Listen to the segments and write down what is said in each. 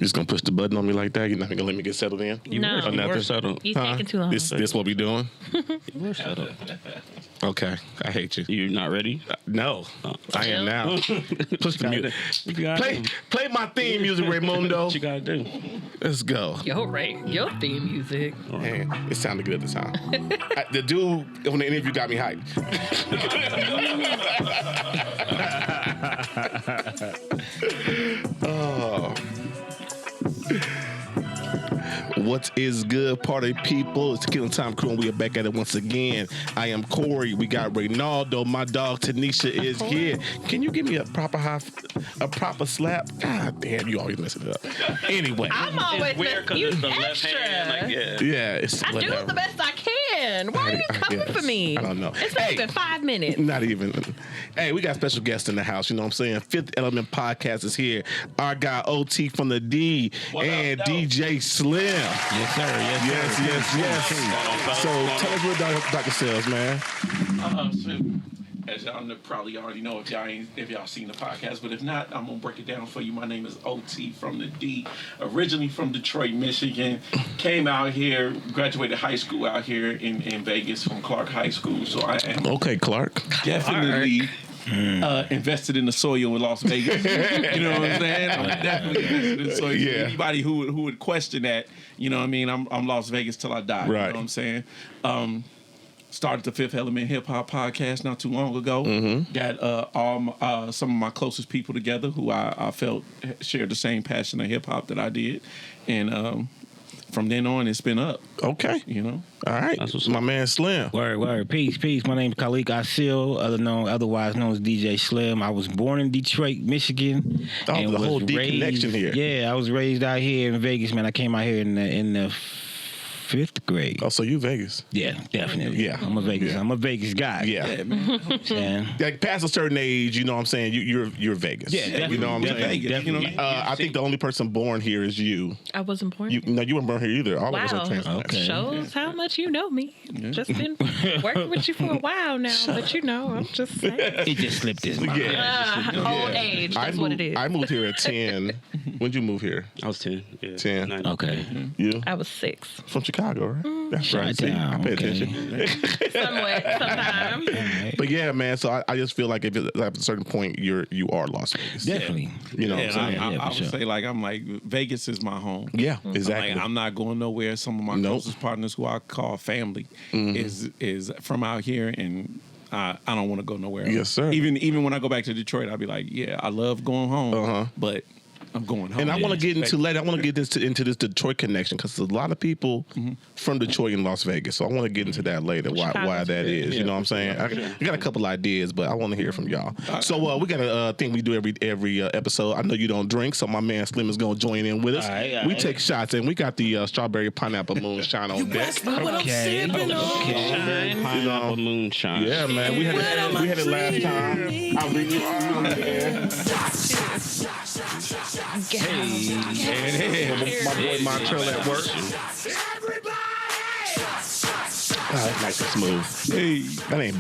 just gonna push the button on me like that? You're not gonna let me get settled in? You were settled. You're taking too long. This what we doing? You were settled. Okay, I hate you. You not ready? No, I am now. Push the music. Play my theme music, Raymundo. What you gotta do? Let's go. Your theme music. Man, it sounded good at the time. The dude on the interview got me hyped. Oh. What is good, party people? It's the Killing Tyme Crew, and we are back at it once again. I am Corey. We got Reynaldo. My dog Tanisha is here. Can you give me a proper slap? God damn, you always mess it up. Anyway, I'm always weird because it's the left hand. Like, yeah, it's I do the best I can. Why are you coming for me? I don't know. It's not even 5 minutes. Not even. Hey, we got special guests in the house. You know what I'm saying? Fifth Element Podcast is here. Our guy OT from the D and DJ Slimm. Yes, sir. Yes. So tell us what about yourselves, man. As y'all probably already know if y'all seen the podcast, but if not, I'm gonna break it down for you. My name is OT from the D, originally from Detroit, Michigan. Came out here, graduated high school out here in Vegas from Clark High School. So I am Clark. Definitely invested in the soil in Las Vegas. You know what I'm saying? I'm definitely invested in the soil. Yeah. Anybody who would question that, you know what I mean? I'm Las Vegas till I die. Right. You know what I'm saying? Started the Fifth Element Hip Hop Podcast not too long ago. Mm-hmm. Got some of my closest people together who I felt shared the same passion of hip hop that I did, and from then on it's been up. Okay. You know. All right. That's my man Slimm. Word. Peace. My name is Khalik Asil, otherwise known as DJ Slimm. I was born in Detroit, Michigan. Oh, and the was whole D raised, connection here. Yeah, I was raised out here in Vegas, man. I came out here in the 5th grade. Oh, so you Vegas? Yeah, definitely. Yeah. I'm a Vegas guy. Yeah. Man. Like past a certain age, you know what I'm saying? You're Vegas. Yeah, definitely. You know what I'm saying? Definitely. I think the only person born here is you. I wasn't born. You weren't born here either. All of us are transplants. Okay. Shows how much you know me. Just been working with you for a while now, but I'm just saying. It just slipped his mind. Old age. That's what it is. I moved here at 10. When'd you move here? I was 10. Yeah. 10. 9. Okay. You? I was 6. From Chicago, right? That's right. See, I pay attention. Somewhat, sometimes. But yeah, man. So I just feel like if at a certain point you are Las Vegas. Definitely. You know what I'm saying? I would say I'm like Vegas is my home. Yeah, exactly. I'm not going nowhere. Some of my closest partners who I call family is from out here, and I don't want to go nowhere else. Yes, sir. Even when I go back to Detroit, I'll be like, yeah, I love going home, but I'm going home. And I want to get into later. I want to get into this Detroit connection because there's a lot of people from Detroit and Las Vegas. So I want to get into that later. Why that is? You know what I'm saying? I got a couple ideas, but I want to hear from y'all. So we got a thing we do every episode. I know you don't drink, so my man Slimm is going to join in with us. All right. We take shots, and we got the strawberry pineapple moonshine on deck. Okay. Pineapple moonshine. Yeah, man. We had it last time. I'll bring you on there. My boy Montreal at work. Oh, that's nice and smooth. Hey, that ain't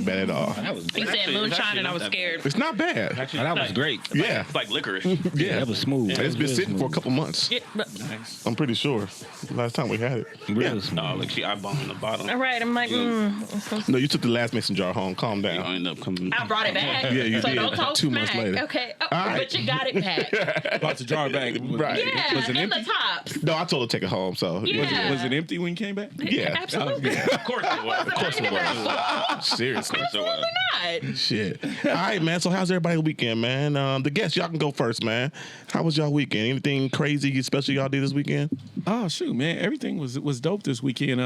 bad at all. You said moonshine and I was scared. It's not bad. That was great. Yeah. It's like licorice. Yeah, that was smooth. It's been sitting for a couple months. Yeah, Nice. I'm pretty sure. Last time we had it. Real smooth. No, look, I bombed in the bottom. all right, I'm like, No, you took the last mason jar home. Calm You down. end up coming. I brought it back. Yeah, you so did. don't talk 2 months smack. later. Okay, right. but you got it back. About to jar back. Right. Yeah, Was it in empty? the tops. No, I told her to take it home. So Yeah. Was it empty when you came back? Yeah. Absolutely. Of course it was. Of course it was. Seriously. Absolutely not. Shit. All right, man. So how's everybody's weekend, man? The guests, y'all can go first, man. How was y'all weekend? Anything crazy, special y'all did this weekend? Oh shoot, man! Everything was dope this weekend.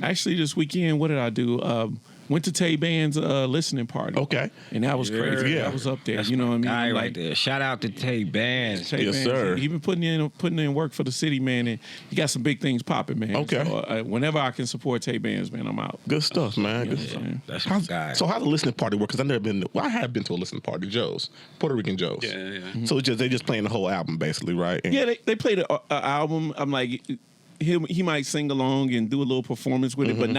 Actually, this weekend, what did I do? Went to Tay Band's listening party. Okay. And that was crazy. Yeah. I was up there. You know what I mean? Guy Like, right there. Shout out to Tay Bands. Tay Yes, Band's, sir. He been putting in work for the city, man, and he got some big things popping, man. Okay. So, whenever I can support Tay Bands, man, I'm out. Good stuff, man. Good Yeah. stuff. That's my guy. So how the listening party work? Because I've never been. Well, I have been to a listening party, Joe's, Puerto Rican Joe's. Yeah. So they just playing the whole album, basically, right? And Yeah, they played an album. I'm like, he might sing along and do a little performance with it, but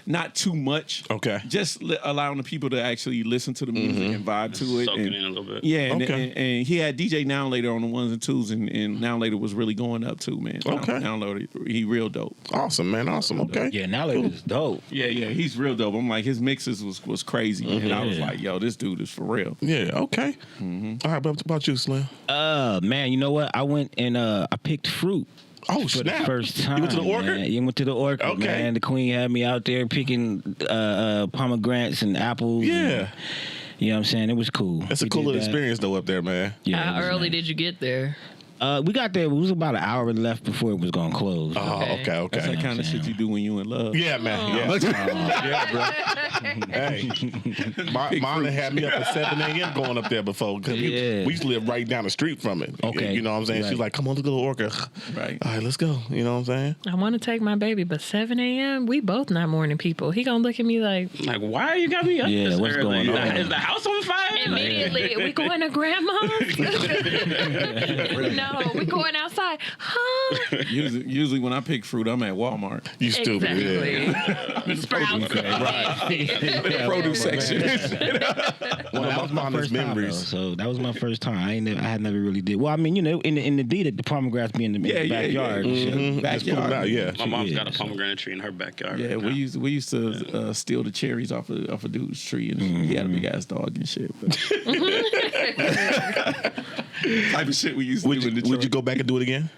not too much. Okay. Just allowing the people to actually listen to the music and vibe to it. Soak it and, in a little bit. Yeah, and, Okay. and he had DJ Now Later on the ones and twos, and Now Later was really going up too, man. Okay. Now Later, he real dope. Awesome, man. Awesome. Okay. Yeah, now it is dope. Yeah, he's real dope. I'm like, his mixes was crazy, and I was like, yo, this dude is for real. Yeah. Okay. All right. What about you, Slim? Man, you know what? I went and I picked fruit. Oh, For snap. the first time. You went to the orchard? Man. You went to the orchard, Okay. man. The queen had me out there picking pomegranates and apples. Yeah. And, you know what I'm saying? It was cool. That's a We cool did little that. experience, though, up there, man. Yeah, it How was early nice. did you get there? We got there. It was about an hour left before it was going to close. Oh, Okay. okay. That's the Okay. kind of shit you do when you in love. Yeah, man. Yeah, bro. Hey, mom had me up at 7 a.m. going up there before because Yeah. we used to live right down the street from it. Okay. You know what I'm saying? Right. She's like, come on, let's go to Orca. Right. All right, let's go. You know what I'm saying? I want to take my baby, but 7 a.m. We both not morning people. He gonna look at me like Like, why you got me up Yeah, this what's early? going on? Is the house on fire? immediately. We going to grandma's? No, we going outside. Huh? Usually when I pick fruit, I'm at Walmart. You stupid. Yeah. Exactly. Sprouts. Right. Produce section. One That of was my my fondest first time, memories. though. So that was my first time. I had never really did. Well, I mean, you know, in the D, the pomegranates be in the backyard. and shit. Just put them out, yeah. My mom's got a Yeah. pomegranate tree in her backyard. Yeah, right we now. used to steal the cherries off a dude's tree, and he had a big ass dog and shit. But type of shit we used to do in Detroit. Would you go back and do it again?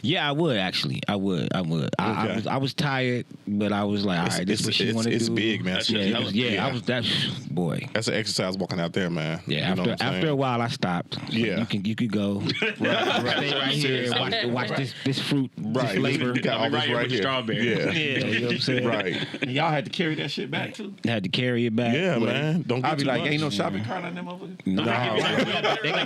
Yeah, I would actually. I would. Okay. I was tired, but I was like, all right, this is what she wanted to do. It's big, man. That's Yeah, just- it was, yeah, I was that boy. That's an exercise walking out there, man. Yeah, You know what I'm after saying? a while, I stopped. Yeah. you could go. Stay right here. Watch this fruit. Right. This flavor. You got all I'll be this right here right with the here. strawberry. Yeah. You know what I'm saying? Right. And y'all had to carry that shit back too. Had to carry it back. Yeah, man. Don't get I'd be too like, much. ain't no shopping cart on them over. No,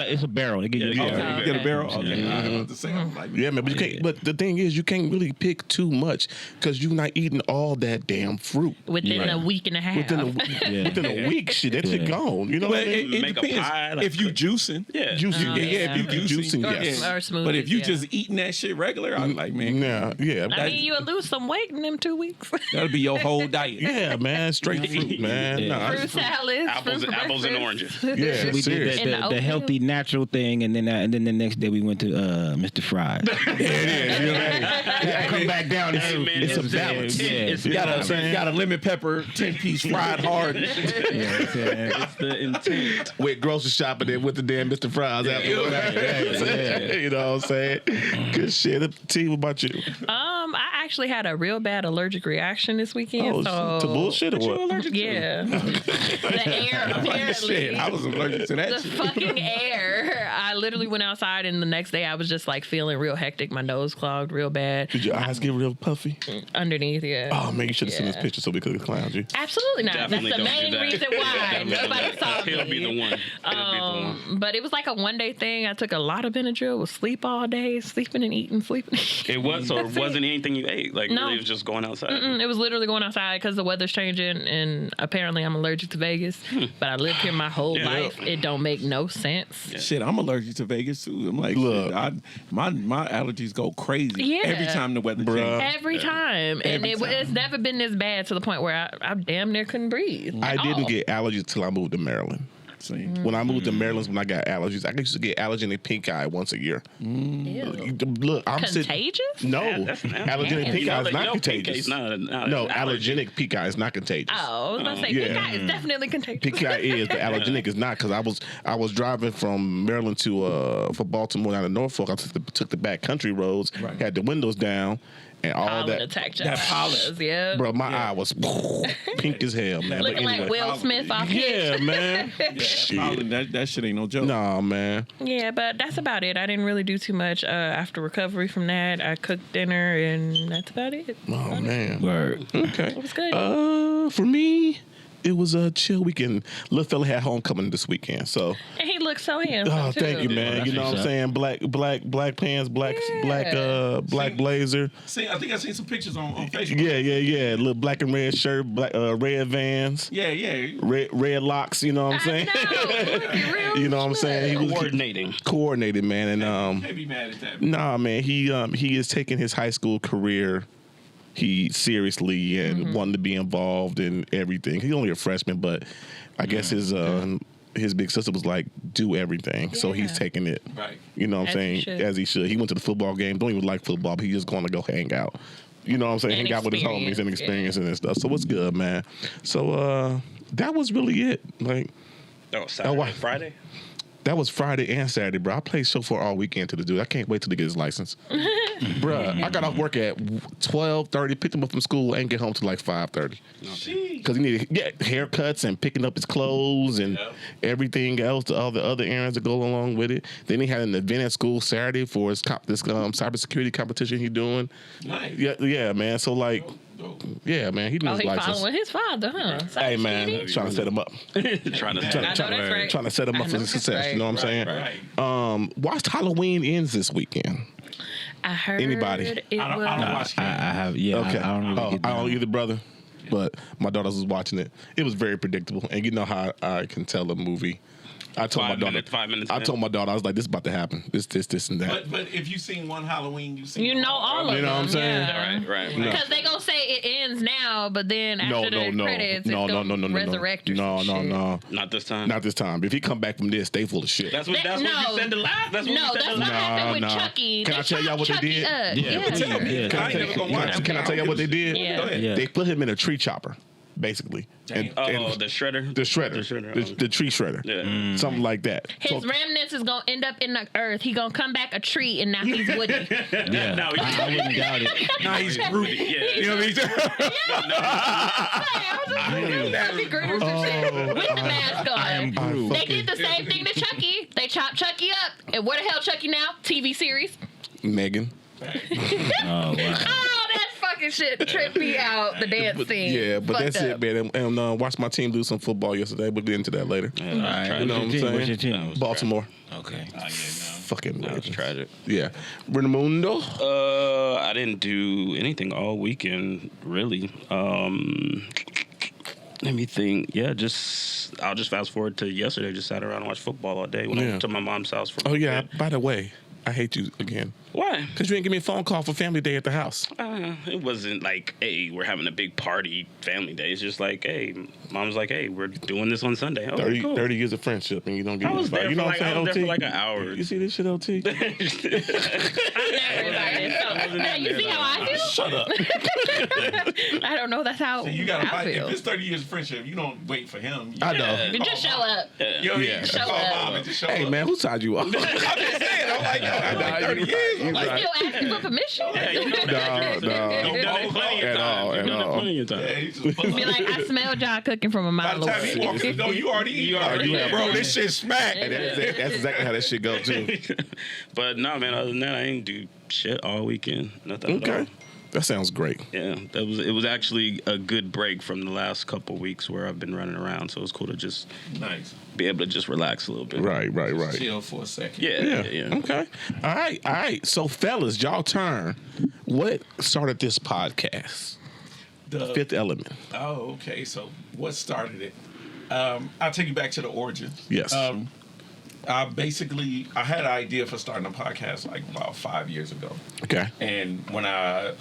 it's a barrel. They give you a Yeah, barrel. You get a barrel. Okay, I was about to say, I'm like, Yeah, man, but you can't. But the thing is, you can't really pick too much because you're not eating all that damn fruit Within a week and a half. within a week. Shit, that shit gone. You know But what I mean? it Make a depends. pie, like- If you juicing, Yeah. Juicing, yeah, if you juicing, yes. Or smoothies, But if you yeah. just eating that shit regular, I'm like, man, Yeah. I mean, you'll lose some weight in them 2 weeks. that'll be your whole diet. Yeah, man, straight fruit, man. Yeah. Nah, Fruit salads. Apples fruit for and breakfast. oranges. Yeah, We serious. did And the the oatmeal. healthy natural thing, and then the next day we went to Mr. Fried. Come back down. Hey, man, It's a balance. It's You know what I'm saying? Got a lemon pepper 10-piece fried hard. It's the intent. Went grocery shopping and with the damn Mr. Fries afterwards. You know what I'm saying? Good shit. T, what about you? I actually had a real bad allergic reaction this weekend. so to bullshit or what? Yeah. The air, apparently. Shit, I was allergic to that The shit. fucking air. I literally went outside, and the next day I was just like feeling real hectic. My nose clogged real bad. Did your eyes get real puffy? Underneath, yeah. Oh man, you should have seen this Yeah. picture so we could have clowned you. Absolutely not. Definitely That's the don't do main that. reason why nobody saw me. He'll be the one. He'll be the one. But it was like a one-day thing. I took a lot of Benadryl, was sleep all day, sleeping and eating, sleeping. It was, so it That's it. wasn't anything you ate. Like, No. really, it was just going outside. It was literally going outside because the weather's changing, and apparently I'm allergic to Vegas. But I lived here my whole Yeah. life. It don't make no sense. Shit, I'm allergic to Vegas too. I'm like, Look. shit, my allergies go crazy Yeah. every time the weather Bruh. changes. Every time. And Every time. it's never been this bad to the point where I damn near couldn't breathe. I at didn't all. get allergies till I moved to Maryland. See, When I moved to Maryland, when I got allergies, I used to get allergenic pink eye once a year. Ew. Look, I'm sitting. Contagious? No, That's allergenic pink eye is not contagious. No, No, allergenic pink eye is not contagious. Oh, I was about to say, Yeah. pink eye is definitely contagious. Pink eye is, but allergenic is not. Because I was driving from Maryland to for Baltimore down to Norfolk. I took the back country roads, Right. had the windows down, and all Pollen that. attacked that pollen. yeah. Bro, my eye was pink as hell, man. But Looking like anyway. Will Smith off Hitch. Yeah, man. Pollen, that shit ain't no joke. Nah, man. Yeah, but that's about it. I didn't really do too much after recovery from that. I cooked dinner, and that's about it. Oh man. Word. Okay. It was good. For me, it was a chill weekend. Little fella had homecoming this weekend, so And he looked looks so handsome. Oh, too. thank you, man. That's You know what I'm what's saying? Black pants, black See- blazer. See, I think I seen some pictures on Facebook. Yeah. Little black and red shirt, red Vans, Yeah. red locks. You know what I'm saying? You know what I'm saying? He was coordinated, man, and Can't be mad at that. nah, man. He is taking his high school career seriously and wanting to be involved in everything. He's only a freshman, but I guess his big sister was like, do everything. So he's taking it. Right. You know what I'm saying? As he should. He went to the football game. Don't even like football, but he's just going to go hang out. You know what I'm saying? And hang out with his homies and experience and stuff. So what's good, man? So that was really it. Like, Saturday, Friday? that was Friday and Saturday, bro. I played chauffeur all weekend to the dude. I can't wait till he get his license. Bruh, I got off work at 12:30, picked him up from school, and get home till like 5:30. Because he needed haircuts and picking up his clothes and everything else, all the other errands that go along with it. Then he had an event at school Saturday for his cybersecurity competition he's doing. Nice. Yeah, man. So like, yeah, man, he needs his He license. following his father, huh? Hey, man, trying to set him up. Trying to Trying to set him up for success. You know what I'm saying? Right. Watched Halloween Ends this weekend. I heard Anybody? it I don't was. watch I have, yeah. Okay. I don't really get I don't either, brother. But my daughters was watching it. It was very predictable, and you know how I can tell a movie. I told my daughter. 5 minutes. I told my daughter, I was like, "This is about to happen. This, and that." But if you seen one Halloween, you seen You know all of them. You know what I'm saying? Yeah. Right. No. Because they gonna say it ends now, but then after the credits, it's gonna resurrect or some shit. no. Not this time. Not this time. If he come back from this, they full of shit. That's what you said the last. That's what you said that's the what last. happened with Nah. Chucky. Can I tell y'all what they did? Tell me. Yeah. I ain't never gonna watch. Can I tell you what they did? Yeah. Go ahead. Yeah. They put him in a tree chopper, basically. Damn. The shredder. The shredder. The tree shredder. Yeah. Something like that. His remnants is gonna end up in the earth. He gonna come back a tree, and now he's Woody. Yeah. No, I wouldn't doubt it. Nah, he's rooted. Yeah. You know what That'd be great or some shit. With the mask on. Groot. They did the same thing to Chucky. They chopped Chucky up. And where the hell Chucky now? TV series. Megan. Oh, wow. Oh, that fucking shit tripped me out. The dance scene. Yeah, but Fucked that's up. it, man. And watched my team do some football yesterday. We'll get into that later. All right. You know what I'm saying? What's your team? Baltimore. Okay. Fucking That was legends. tragic. Yeah. Rinamundo. I didn't do anything all weekend, really. Let me think. Yeah, I'll just fast forward to yesterday. Just sat around and watched football all day. Went over to my mom's house for. Oh, yeah. By the way, I hate you again. Why? Because you didn't give me a phone call for family day at the house. It wasn't like, hey, we're having a big party family day. It's just like, hey, mom's like, hey, we're doing this on Sunday. Oh, 30, cool. 30 years of friendship, and you don't give I me was there you know for what like, I'm saying, I was there OT? for like an hour. You see this shit, OT? I'm never invited. So, now you see how I feel? Shut up. I don't know. That's how So you gotta I fight. feel. If it's 30 years of friendship, you don't wait for him. I know. You just show up. Yo, Yeah. you Show call up. mom and just show Hey, up. man, whose side you on? I'm just saying. I'm like, yo, I'm like 30 years. I'm like, Still asking for permission? Yeah, you know that. No. You've done it plenty of At all, times. at You've done it all. plenty of yeah, times. he's just Be like, I smelled y'all cooking from a by mile the time he away. walks in the door, you already eat. Bro, this shit smack. And that's exactly how that shit go, too. But no, man. Other than that, I ain't do shit all weekend. Nothing at all. Okay. That sounds great. Yeah, it was actually a good break from the last couple weeks where I've been running around. So it was cool to just Nice. be able to just relax a little bit. Right. Chill for a second. Yeah. Okay. All right. So, fellas, y'all turn. What started this podcast? The Fifth Element. Oh, okay. So what started it? I'll take you back to the origin. Yes. I had an idea for starting a podcast like about 5 years ago. Okay. And when I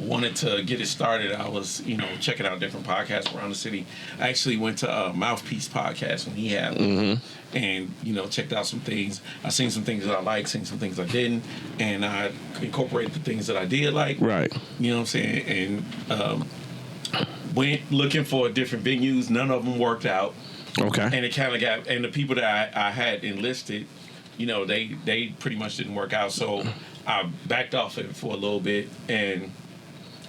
wanted to get it started, I was, checking out different podcasts around the city. I actually went to Mouthpiece Podcast when he had one. And, checked out some things. I seen some things that I liked, seen some things I didn't. And I incorporated the things that I did like. Right. You know what I'm saying? And went looking for different venues. None of them worked out. Okay. And it kind of got, and the people that I had enlisted, they pretty much didn't work out. So I backed off it for a little bit. And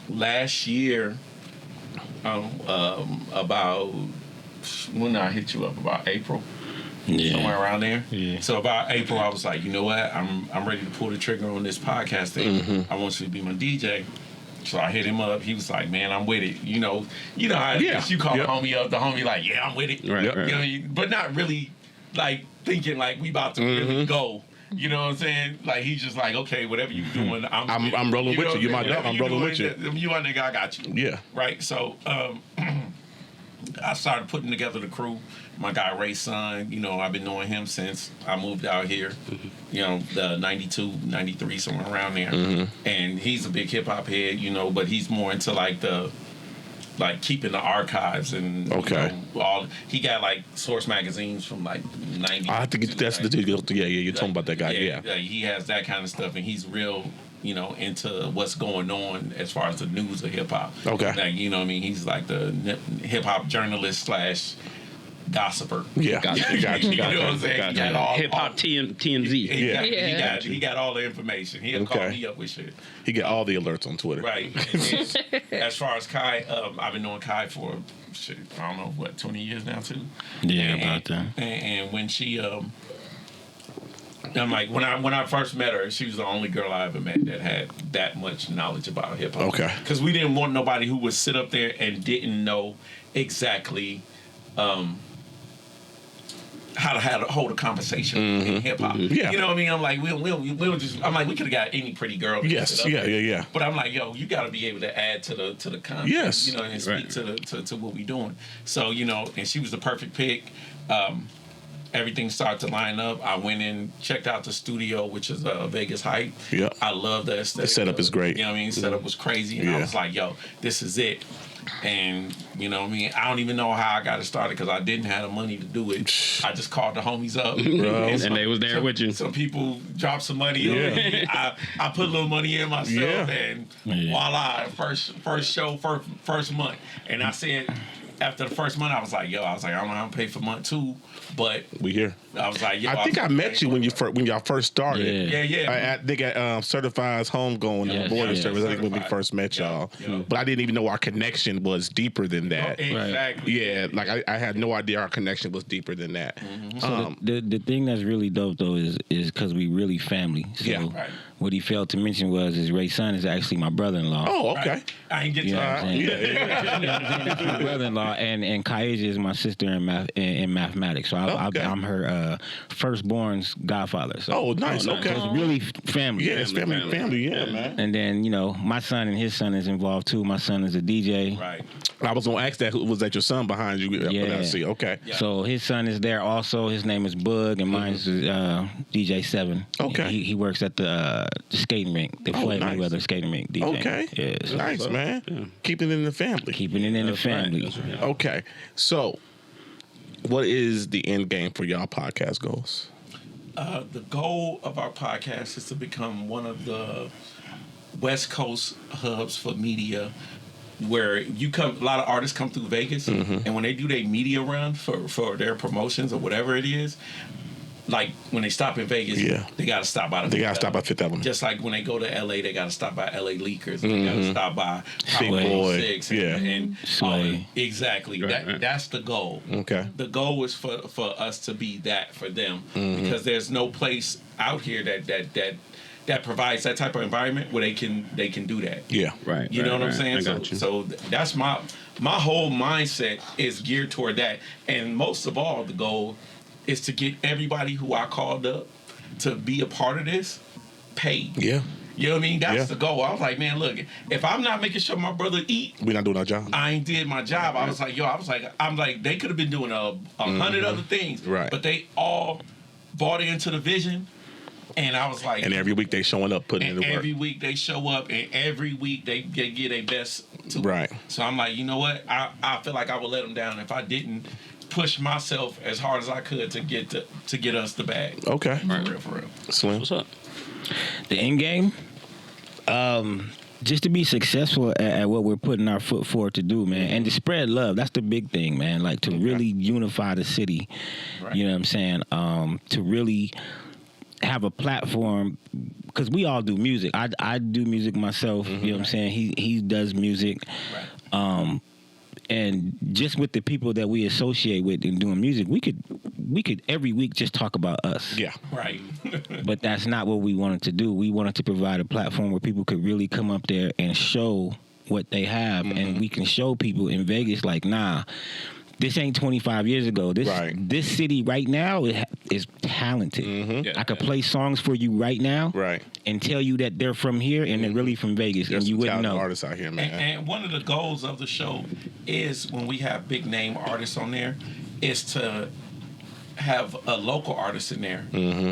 last year, about, when I hit you up, about April, somewhere around there. Yeah. So about April, I was like, you know what? I'm ready to pull the trigger on this podcast thing. I want you to be my DJ. So I hit him up. He was like, "Man, I'm with it." You know how it is. You call the homie up. The homie like, "Yeah, I'm with it." Right, Yep. right. You know, but not really like thinking like we about to really go. You know what I'm saying? Like he's just like, okay, whatever you doing, I'm rolling with you. You my dog. I'm rolling with you. You my nigga, I got you. Yeah. Right. So I started putting together the crew. My guy Ray's son, you know, I've been knowing him since I moved out here. You know, the 92, 93, somewhere around there. And he's a big hip hop head, you know, but he's more into like keeping the archives and you know, he got like Source magazines from like 90. I think that's the you're talking about that guy. Yeah. He has that kind of stuff, and he's real, you know, into what's going on as far as the news of hip hop. Okay. Like, you know what I mean? He's like the hip hop journalist / gossiper. Yeah. Gotcha. You know what I'm saying? He got all Hip Hop TMZ. He got all the information. He'll call me up with shit. He get all the alerts on Twitter. Right. As far as Kai, I've been knowing Kai for shit, I don't know what, 20 years now too. Yeah, about that. And when she I'm like, when I first met her, she was the only girl I ever met that had that much knowledge about hip hop. Okay. Because we didn't want nobody who would sit up there and didn't know exactly how to hold a conversation in hip hop. Yeah. You know what I mean? I'm like, we'll just. I'm like, we could have got any pretty girl. Yes. Yeah. But I'm like, yo, you got to be able to add to the content. Yes. You know, and speak to what we doing. So you know, and she was the perfect pick. Everything started to line up. I went in, checked out the studio, which is Vegas Hype. Yeah. I love that aesthetic. The setup is great. You know what I mean? Setup was crazy, and I was like, yo, this is it. And you know what I mean? I don't even know how I got it started because I didn't have the money to do it. I just called the homies up, and they was there with you. Some people dropped some money on me. I put a little money in myself, and voila, first show, first month. And I said, after the first month, I was like, I don't know how to pay for month 2, but we here. I was like, I think I met you when y'all first started. Yeah. They got Certified Homegoing and boarding service. I think when we first met y'all, but I didn't even know our connection was deeper than that. Exactly. Yeah, like I had no idea our connection was deeper than that. So the thing that's really dope though is because we really family. So what he failed to mention was Ray's son is actually my brother-in-law. Oh, okay. Right. I ain't get to that. My brother-in-law and Kaija is my sister in mathematics. So I'm her firstborn's godfather. So, oh, nice. Okay. So it's really family. Yeah, it's family. Yeah, man. And then, you know, my son and his son is involved too. My son is a DJ. Right. I was gonna ask that. Was that your son behind you? Yeah. I see. Okay. Yeah. So his son is there also. His name is Bug, and mine's DJ 7. Okay. He works at the skating rink, the Floyd Mayweather skating rink. DJ. Okay. Yeah, so nice, man. Yeah. Keeping it in the family. Keeping it in the family. Right. Okay. So, what is the end game for y'all podcast goals? The goal of our podcast is to become one of the West Coast hubs for media, where a lot of artists come through Vegas, and when they do their media run for their promotions or whatever it is, like when they stop in Vegas, they gotta stop by Fifth Avenue. Just like when they go to LA, they gotta stop by LA Leakers. They gotta stop by Big Boy. 6 and Sway. Exactly. That's the goal. Okay. The goal is for us to be that for them, because there's no place out here that provides that type of environment where they can do that. Yeah. Right. You know what I'm saying? I got you. So that's my whole mindset is geared toward that. And most of all, the goal is to get everybody who I called up to be a part of this paid. Yeah. You know what I mean? That's the goal. I was like, man, look, if I'm not making sure my brother eat, we're not doing our job. I ain't did my job. I was like, I'm like, they could have been doing 100 other things. Right. But they all bought into the vision. And I was like, and every week they showing up, putting in the work. Every week they show up, and every week they get their best. Right. So I'm like, you know what? I feel like I would let them down if I didn't push myself as hard as I could to get us the bag. Okay. For real. Slim. What's up? The end game, just to be successful at what we're putting our foot forward to do, man, and to spread love. That's the big thing, man. Like to really unify the city. Right. You know what I'm saying? To really have a platform, because we all do music. I do music myself. You know what I'm saying? He does music. Right. And just with the people that we associate with in doing music, we could every week just talk about us. Yeah. Right. But that's not what we wanted to do. We wanted to provide a platform where people could really come up there and show what they have, and we can show people in Vegas, like, nah, this ain't 25 years ago. This city right now is talented. Mm-hmm. I could play songs for you right now, and tell you that they're from here and they're really from Vegas, There's and you wouldn't know. Artists out here, man. And one of the goals of the show is when we have big name artists on there, is to have a local artist in there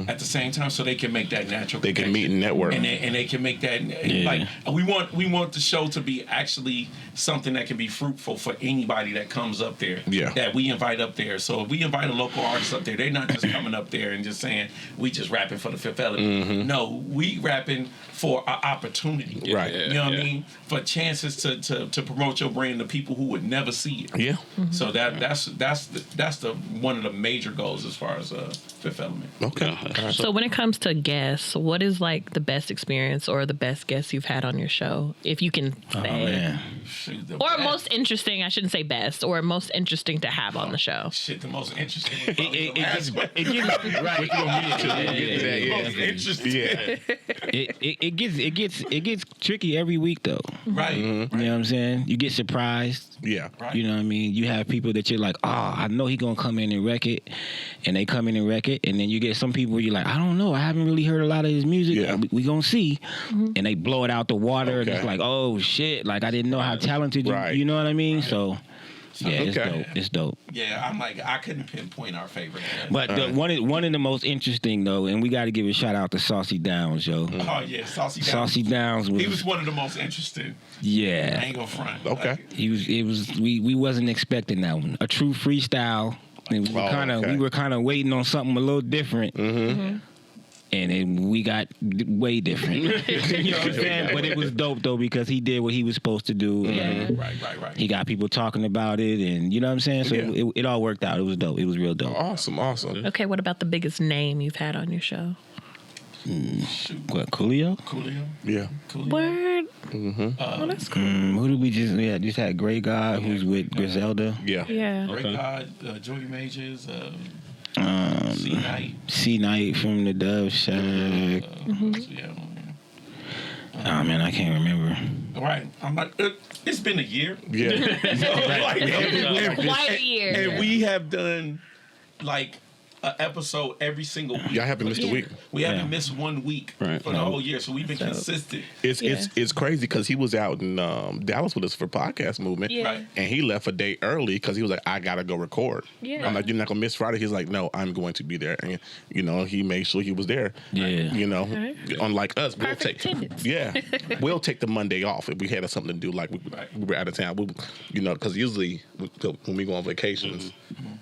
at the same time, so they can make that natural. They can meet and network, and they can make that like we want the show to be actually something that can be fruitful for anybody that comes up there. Yeah, that we invite up there. So if we invite a local artist up there, they're not just coming up there and just saying we just rapping for the Fifth Element. No, we rapping for an opportunity. Right. You know what I mean? For chances to promote your brand to people who would never see it. Yeah. So that's the one of the major goals as far as Fifth Element. Okay. So when it comes to guests, what is like the best experience or the best guest you've had on your show, if you can say? Oh man. Shoot, Or most interesting, I shouldn't say best, or most interesting to have on the show. Shit, the most interesting. It gets right. Most interesting. It gets tricky every week though. Right. You know what I'm saying? You get surprised. Yeah. Right. You know what I mean? You have people that you're like, I know he gonna come in and wreck it, and they come in and wreck it, and then you get some people you're like, I don't know, I haven't really heard a lot of his music. Yeah. We gonna see, and they blow it out the water, and Okay. it's like, oh shit, like I didn't know how talented you know what I mean? So. Yeah, it's dope. It's dope. Yeah, I'm like, I couldn't pinpoint our favorite. But one of the most interesting though, and we got to give a shout out to Saucy Downs, yo. Oh yeah, Saucy Downs. Saucy Downs He was one of the most interesting. Yeah. I ain't gonna front. Okay. Like, We wasn't expecting that one. A true freestyle. And we were kind of waiting on something a little different. And then we got way different. You know what I'm saying? But it was dope though because he did what he was supposed to do. And right. he got people talking about it, and you know what I'm saying? So it all worked out. It was dope. It was real dope. Awesome. Okay, what about the biggest name you've had on your show? What, Coolio? Coolio. Yeah. Coolio. Word. Oh, that's cool. Who did we just had Gray God who's with Griselda. Yeah. Yeah. Great God, Joey Majors, C-Night. C-Night from the Dove Shack. Oh man, I can't remember. Right. I'm like, it's been a year. Yeah. Quite a year. And we have done like an episode every single week. Y'all haven't missed a week. We haven't missed 1 week Right. for the whole year, so we've been consistent. It's crazy because he was out in Dallas with us for podcast movement, Yeah. Right. and he left a day early because he was like, I gotta go record. Yeah. I'm like, you're not gonna miss Friday. He's like, no, I'm going to be there, and he made sure he was there. Yeah. Unlike us, Perfect attendance. we'll take the Monday off if we had something to do, like we were out of town. Because usually when we go on vacations,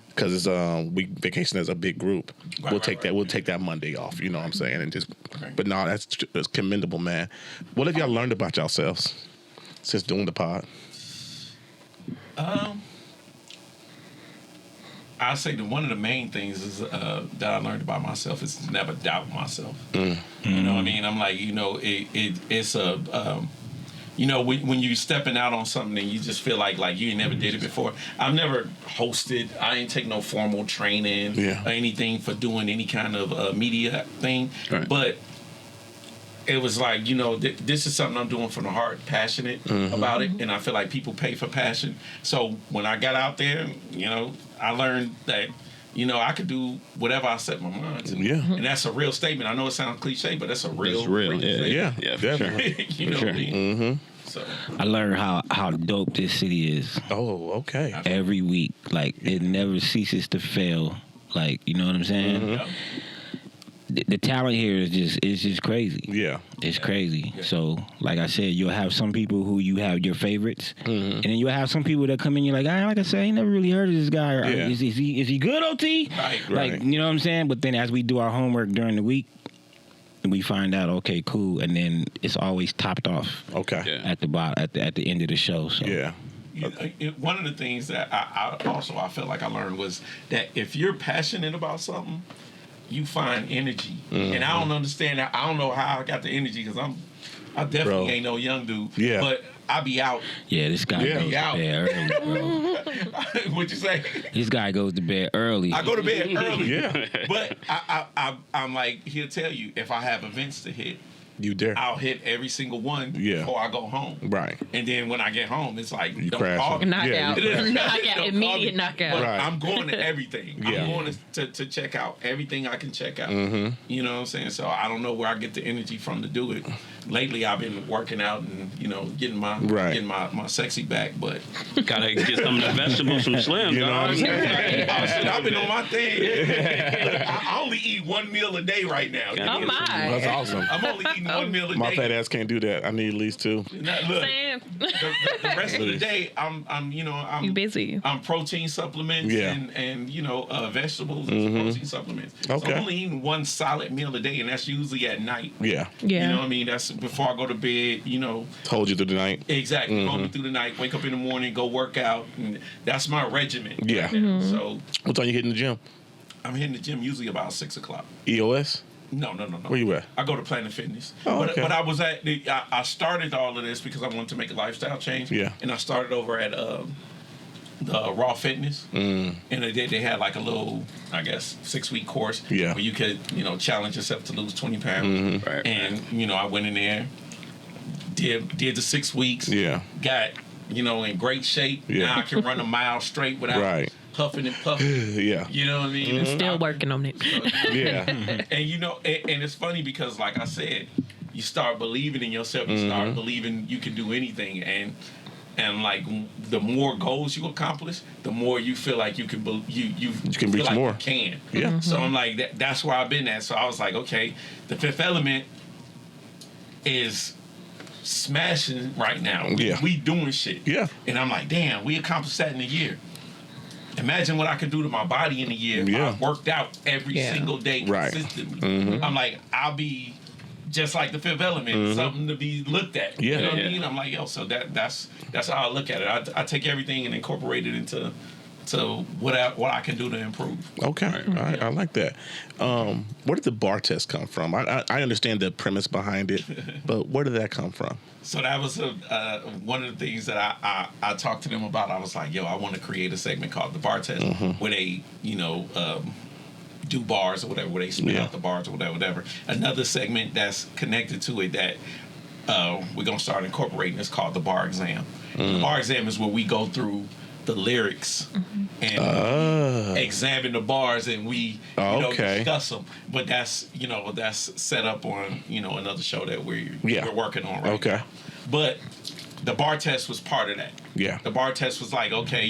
because it's we vacation as a big group, we'll take that Monday off. You know what I'm saying? And just, but no, that's commendable, man. What have y'all learned about yourselves since doing the pod? I say that one of the main things is that I learned about myself is to never doubt myself. You know what I mean? I'm like, it's a when you stepping out on something and you just feel like you never did it before. I've never hosted. I ain't take no formal training or anything for doing any kind of media thing. Right. But it was like, this is something I'm doing from the heart, passionate about it, and I feel like people pay for passion. So when I got out there, I learned that I could do whatever I set my mind to. Yeah. And that's a real statement. I know it sounds cliche, but that's a real It's real. statement. Yeah, for definitely. You know what I mean? So I learned how dope this city is Oh, okay. every week. Like it never ceases to fail. Like, you know what I'm saying? yeah. The talent here is just crazy. Yeah. It's crazy. So, like I said, you'll have some people who you have your favorites, and then you'll have some people that come in. You're like, like I said, I ain't never really heard of this guy. Or, Yeah. is he good, OT? Right. Like, you know what I'm saying? But then as we do our homework during the week, we find out, okay, cool, and then it's always topped off Okay. Yeah. at the bottom, at the end of the show. So. Yeah. One of the things that I felt like I learned was that if you're passionate about something, you find energy. And I don't understand that. I don't know how I got the energy because I definitely Bro. ain't no young dude. Yeah. But I be out. Yeah, this guy goes to bed early, bro. What'd you say? This guy goes to bed early. I go to bed early. Yeah. But I'm like, he'll tell you if I have events to hit, You dare. I'll hit every single one before I go home. Right. And then when I get home, it's like, You don't crash call me. Knockout. Knockout. Immediate knockout. But Right. I'm going to everything. Yeah. I'm going to check out everything I can check out. Mm-hmm. You know what I'm saying? So I don't know where I get the energy from to do it. Lately, I've been working out and, getting my sexy back, but Gotta get some of the vegetables from Slimm. You know what I'm saying? I've been on my thing. I only eat one meal a day right now. Oh my. That's awesome. I'm only eating one meal a day. My fat ass can't do that. I need at least 2. Now, look, Sam. the rest of the day, I'm You busy. I'm protein supplements and vegetables and protein supplements. So Okay. I'm only eating one solid meal a day, and that's usually at night. Yeah. Yeah. You know what I mean? That's before I go to bed. Hold you through the night. Exactly. Hold me through the night. Wake up in the morning, go work out, and that's my regimen. Yeah. So What time you hitting the gym? I'm hitting the gym usually about 6:00. EOS? No. Where you at? I go to Planet Fitness. Oh, but, okay. but I was at I started all of this because I wanted to make a lifestyle change. Yeah. And I started over at the Raw Fitness. And they had like a little, I guess, 6-week course where you could, challenge yourself to lose 20 pounds. Right. And, I went in there, did the 6 weeks. Yeah. Got, in great shape. Yeah. Now I can run a mile straight without huffing and puffing. Yeah. You know what I mean? And Still working on it. Yeah. and and it's funny because, like I said, you start believing in yourself. You start believing you can do anything, and like the more goals you accomplish, the more you feel like you can you can feel reach like more. You can. Yeah. So I'm like that's where I've been at. So I was like, okay, the Fifth Element is smashing right now. Yeah. We doing shit. Yeah. And I'm like, damn, we accomplished that in a year. Imagine what I could do to my body in a year if I worked out every single day consistently. I'm like, I'll be just like the Fifth Element, something to be looked at. Yeah. You know what I mean? I'm like, yo, so that's how I look at it. I take everything and incorporate it into what I can do to improve. Okay. All right. I like that. Where did the bar test come from? I understand the premise behind it, but where did that come from? So that was one of the things that I talked to them about. I was like, yo, I want to create a segment called the Bar Test where they, do bars or whatever, where they spit out the bars or whatever. Another segment that's connected to it that we're going to start incorporating is called the Bar Exam. The Bar Exam is where we go through the lyrics and examine the bars and we discuss them. But that's set up on another show that we're working on right now. But the bar test was part of that. Yeah. The bar test was like, okay,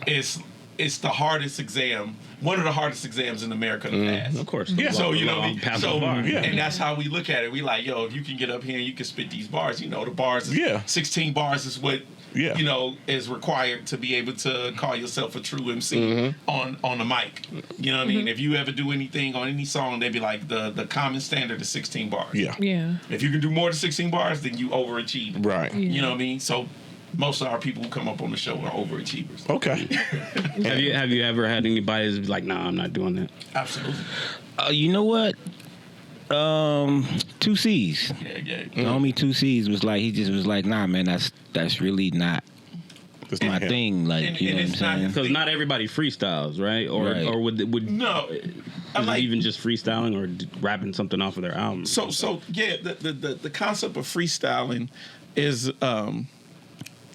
it's the hardest exam, one of the hardest exams in America to pass. Of course. Yeah. So and that's how we look at it. We like, yo, if you can get up here and you can spit these bars, the bars is 16 bars is what is required to be able to call yourself a true MC on the mic. You know what I mean? If you ever do anything on any song, they'd be like the common standard is 16 bars. Yeah. Yeah. If you can do more than 16 bars, then you overachieve. Right. You know what I mean? So most of our people who come up on the show are overachievers. Okay. Have you ever had anybody that's like, nah, I'm not doing that? Absolutely. You know what? 2 C's. Yeah. The homie 2 C's was like, he just was like, nah, man, that's really not That's my not him. thing. Like, And- you and know what I'm it's not saying? Because not everybody freestyles, right? Or Right. or would No. is it even just freestyling or rapping something off of their album? So the concept of freestyling is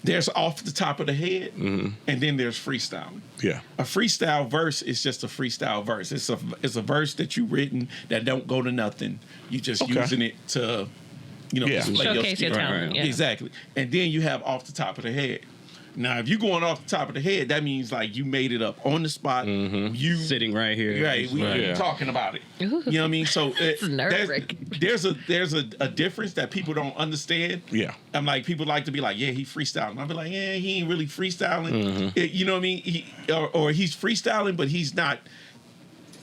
there's off the top of the head and then there's freestyling. Yeah. A freestyle verse is just a freestyle verse. It's a verse that you written that don't go to nothing. You just using it to display Showcase your skill. talent. Yeah. Exactly. And then you have off the top of the head. Now, if you're going off the top of the head, that means like you made it up on the spot. You Sitting right here. Right, we're talking about it. You know what I mean? So nerve-wracking. there's a difference that people don't understand. Yeah. I'm like, people like to be like, yeah, he freestyling. I'll be like, yeah, he ain't really freestyling. You know what I mean? Or he's freestyling, but he's not,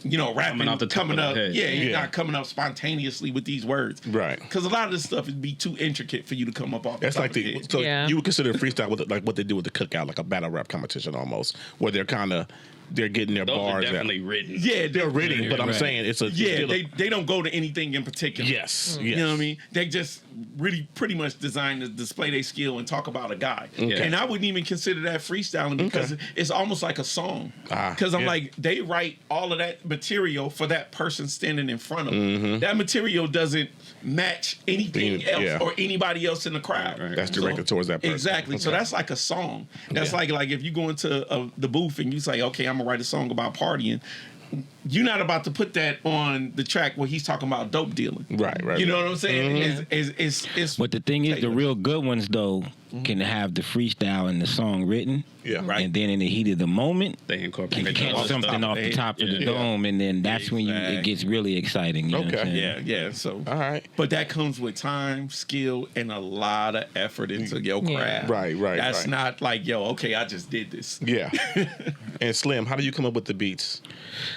rapping Coming off the top of the head. Yeah, he's Yeah. not coming up spontaneously with these words. Right. Because a lot of this stuff would be too intricate for you to come up off. That's the like top of the head. so Yeah. you would consider freestyle like what they do with the cookout, like a battle rap competition almost, where they're kind of they're getting their Those bars are definitely out. written. Yeah, They're written, but I'm saying it's a they don't go to anything in particular. yes. You know what I mean? They just really pretty much designed to display their skill and talk about a guy. Okay. And I wouldn't even consider that freestyling because it's almost like a song. Because I'm like, they write all of that material for that person standing in front of them. That material doesn't match anything else or anybody else in the crowd. That's directed towards that person. Exactly. So that's like a song. That's like if you go into the booth and you say, okay, I'm going to write a song about partying. You're not about to put that on the track where he's talking about dope dealing. Right. You know what I'm saying? It's But the thing is, the real good ones though can have the freestyle and the song written. Yeah. Right. And then in the heat of the moment, They you incorporate catch all the something stuff. off the top of the dome, and then that's when it gets really exciting. You know what I'm saying? Yeah. So, All right. but that comes with time, skill, and a lot of effort into your craft. Right. That's not like, okay, I just did this. Yeah. And Slimm, how do you come up with the beats?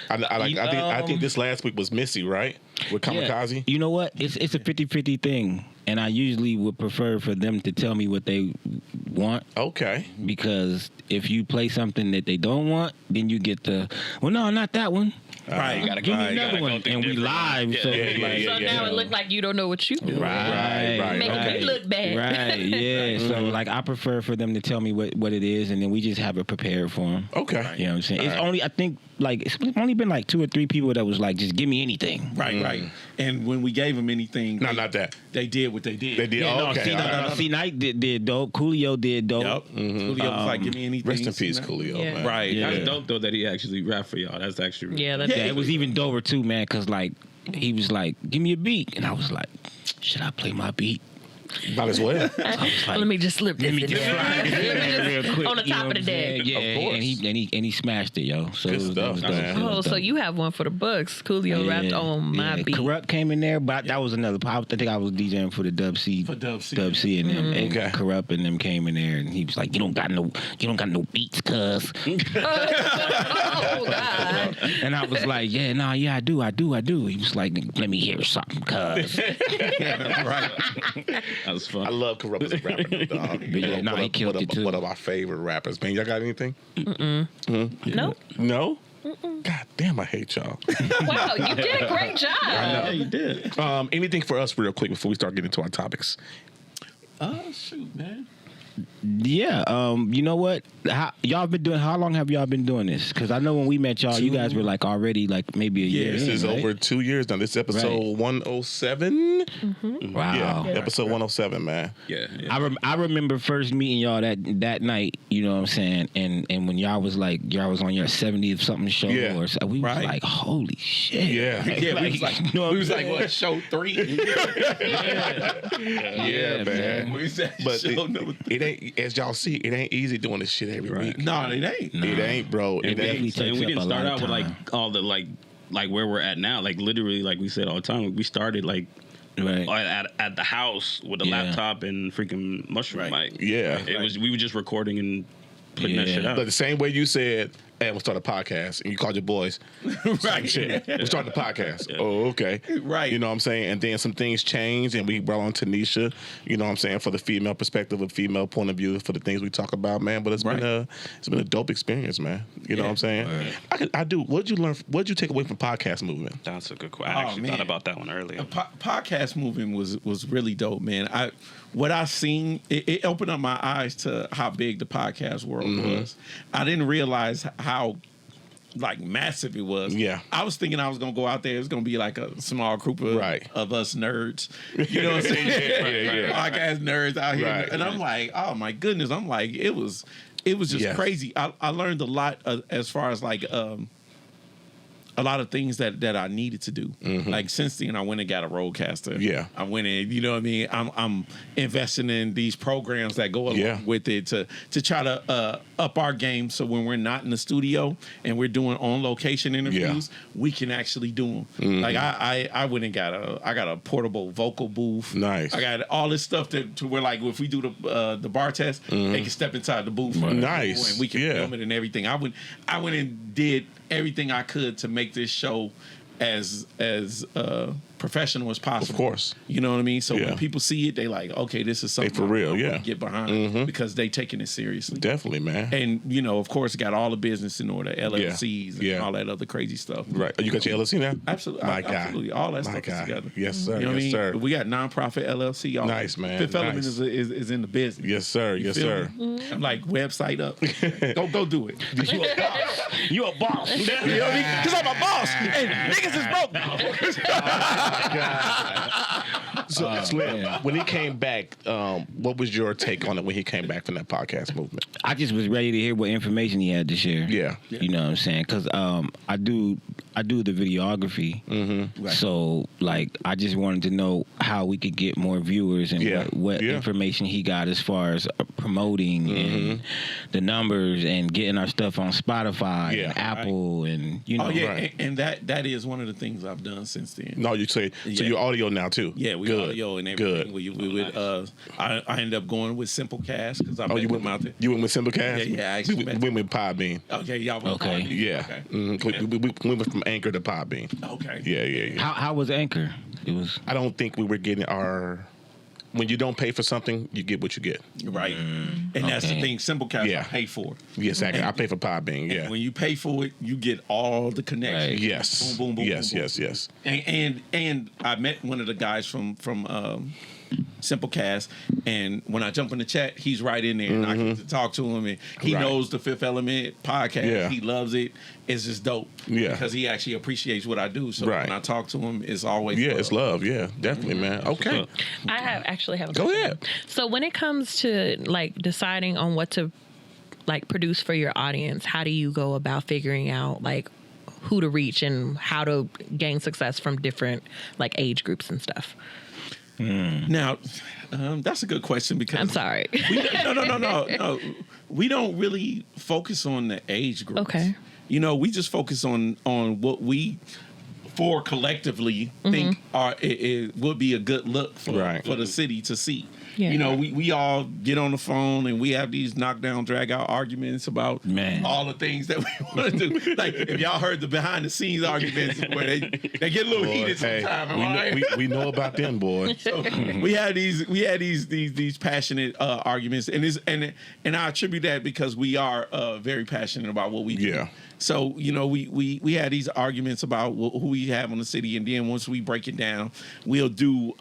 I think this last week was Missy, right? With Kamikaze. Yeah. You know what? It's a 50-50 thing, and I usually would prefer for them to tell me what they want. Okay. Because if you play something that they don't want, then you get well, no, not that one. Right. You gotta Give me go another one, through and we different live. ones. So Yeah, it's like, So now it look like you don't know what you do. Right. Making me look bad. Right, yeah. So like I prefer for them to tell me what it is, and then we just have it prepared for them. Okay. You know what I'm saying? It's All right. only, I think, like it's only been like 2 or 3 people that was like, just give me anything. Right. And when we gave them anything, No, not that. they did what they did. They did. Yeah, Oh, no, okay. see, All right. C Knight did dope. Coolio did dope. Yep. Coolio was like, give me anything. Rest in peace, you know? Coolio, Yeah. man. Right. Yeah. That's dope though that he actually rap for y'all. That's actually really Yeah, that's Yeah, it was even doper too, man. Cause like he was like, give me a beat, and I was like, should I play my beat? Might as well. I was like, Let me just slip this Let me in just there. slide this in there real quick. On the you know top of what the I'm saying? deck. Yeah, Of course. and he smashed it, yo. So Good it was stuff, dope. man. It was Oh, so dope. you have one for the Bucks. Coolio rapped on my beat. Corrupt came in there, but that was another. I think I was DJing for the Dub C. For Dub C. Dub C and them. And Okay. Corrupt and them came in there, and he was like, "You don't got no beats, cuz." Oh God. And I was like, "Yeah, I do." He was like, "Let me hear something, cuz." Right. That was fun. I love Corrupt as a rapper, though, dog. But yeah, no, he killed it too. One of my favorite rappers, man. Y'all got anything? Nope. No? God damn, I hate y'all. Wow, you did a great job. Yeah, you did. Anything for us real quick before we start getting into our topics? Shoot, man. Yeah, you know what? How long have y'all been doing this? Because I know when we met y'all, you guys were like already like maybe a year. This in, is right? over 2 years now. This is episode 107. Wow. Yeah, episode 107, man. yeah. I remember first meeting y'all that night, you know what I'm saying? And when y'all was like, y'all was on your 70th something show Yeah. or so, we was Right. like, holy shit. Yeah. Yeah, we was like, you know what I'm what, saying? show 3? Yeah, man. We said But show number 3. it ain't, as y'all see, it ain't easy doing this shit every week. No, it ain't. It ain't, bro. It definitely ain't. takes And we up didn't a start lot out of with like time. all the like where we're at now. Like literally, like we said all the time, we started like Right. at the house with a Yeah. laptop and freaking mushroom Right. mic. Yeah. We were just recording and putting that shit Yeah. out. But the same way you said, hey, we'll start a podcast, and you called your boys, same shit. We're starting the podcast. Oh, okay. Right. You know what I'm saying? And then some things changed, and we brought on Tanisha, you know what I'm saying, for the female perspective, a female point of view for the things we talk about, man. But it's been a dope experience, man. You know what I'm saying? I do. What'd you learn? What'd you take away from podcast movement? That's a good question. I actually man. thought about that one earlier. Podcast movement was really dope, man. What I seen, it opened up my eyes to how big the podcast world was. I didn't realize how like massive it was. Yeah. I was thinking I was gonna go out there. It's gonna be like a small group of us nerds. You know what I'm saying? Yeah. Podcast nerds out here, Right. and I'm like, oh my goodness. I'm like, it was just Yes. crazy. I learned a lot as far as like a lot of things that I needed to do. Like since then, I went and got a roadcaster. Yeah. I went in. You know what I mean? I'm investing in these programs that go along with it to try to up our game. So when we're not in the studio and we're doing on location interviews, we can actually do them. Like I went and got a portable vocal booth. Nice. I got all this stuff to where like if we do the bar test, they can step inside the booth. Nice. And we can film it and everything. I went and did everything I could to make this show as professional as possible. Of course. You know what I mean? So Yeah. when people see it, they like, okay, this is something for real, I'm yeah. gonna get behind because they taking it seriously. Definitely, man. And, you know, of course, got all the business in order, LLCs and Yeah. all that other crazy stuff. Right. You got your LLC now? Absolutely. My guy. Absolutely. All that My stuff guy. is together. Yes, sir. You know what I Yes, mean? sir. We got nonprofit LLC. All Nice, man. Fifth Element Nice. is in the business. Yes, sir. You Yes, feel sir. me? I'm like, website up. Go do it. You a boss. You know what I mean? Because I'm a boss. And niggas is broke. So, Slimm, when he came back, what was your take on it when he came back from that podcast movement? I just was ready to hear what information he had to share. Yeah. You know what I'm saying? Because I do the videography. Mm-hmm. Right. So, like, I just wanted to know how we could get more viewers and Yeah. what Yeah. information he got as far as promoting and the numbers and getting our stuff on Spotify Yeah. and Apple and, you know. Oh, yeah. Right. And that is one of the things I've done since then. No, you say so. Yeah. You're audio now too. Yeah, we Good. audio and everything. Good. We would. I ended up going with Simplecast because I Oh, met you them out went. there. You went with Simplecast. Yeah, I we actually went, met went with Podbean. Okay, y'all. went Okay. Podbean. Yeah. Okay. We went from Anchor to Podbean. Okay. Yeah. How was Anchor? It was. I don't think we were getting our. When you don't pay for something, you get what you get. Right. And that's the Okay. thing. Simplecast Yeah. I pay for. Yes, I pay for Podbean. Yeah. When you pay for it, you get all the connections. Right. Yes. Boom, boom, boom. Yes. boom, boom. Yes. And I met one of the guys from Simplecast, and when I jump in the chat, he's right in there, and I get to talk to him, and he Right. knows the Fifth Element podcast. Yeah. He loves it. It's just dope. Yeah. Because he actually appreciates what I do. So Right. when I talk to him, it's always Yeah. love. It's love. Yeah. Definitely, man. Okay. I actually have a Go question. ahead. So when it comes to like deciding on what to like produce for your audience, how do you go about figuring out like who to reach and how to gain success from different like age groups and stuff? Now, that's a good question because I'm sorry. No. We don't really focus on the age groups. Okay. You know, we just focus on what we collectively think it would be a good look for Right. for the city to see. Yeah. You know, we all get on the phone and we have these knockdown, drag out arguments about Man. all the things that we want to do. Like if y'all heard the behind the scenes arguments where they get a little Boy, heated hey, sometimes. we am I know, right? we know about them, boy. So we had these passionate arguments, and I attribute that because we are very passionate about what we do. Yeah. So you know, we had these arguments about who we have on the city, and then once we break it down, we'll do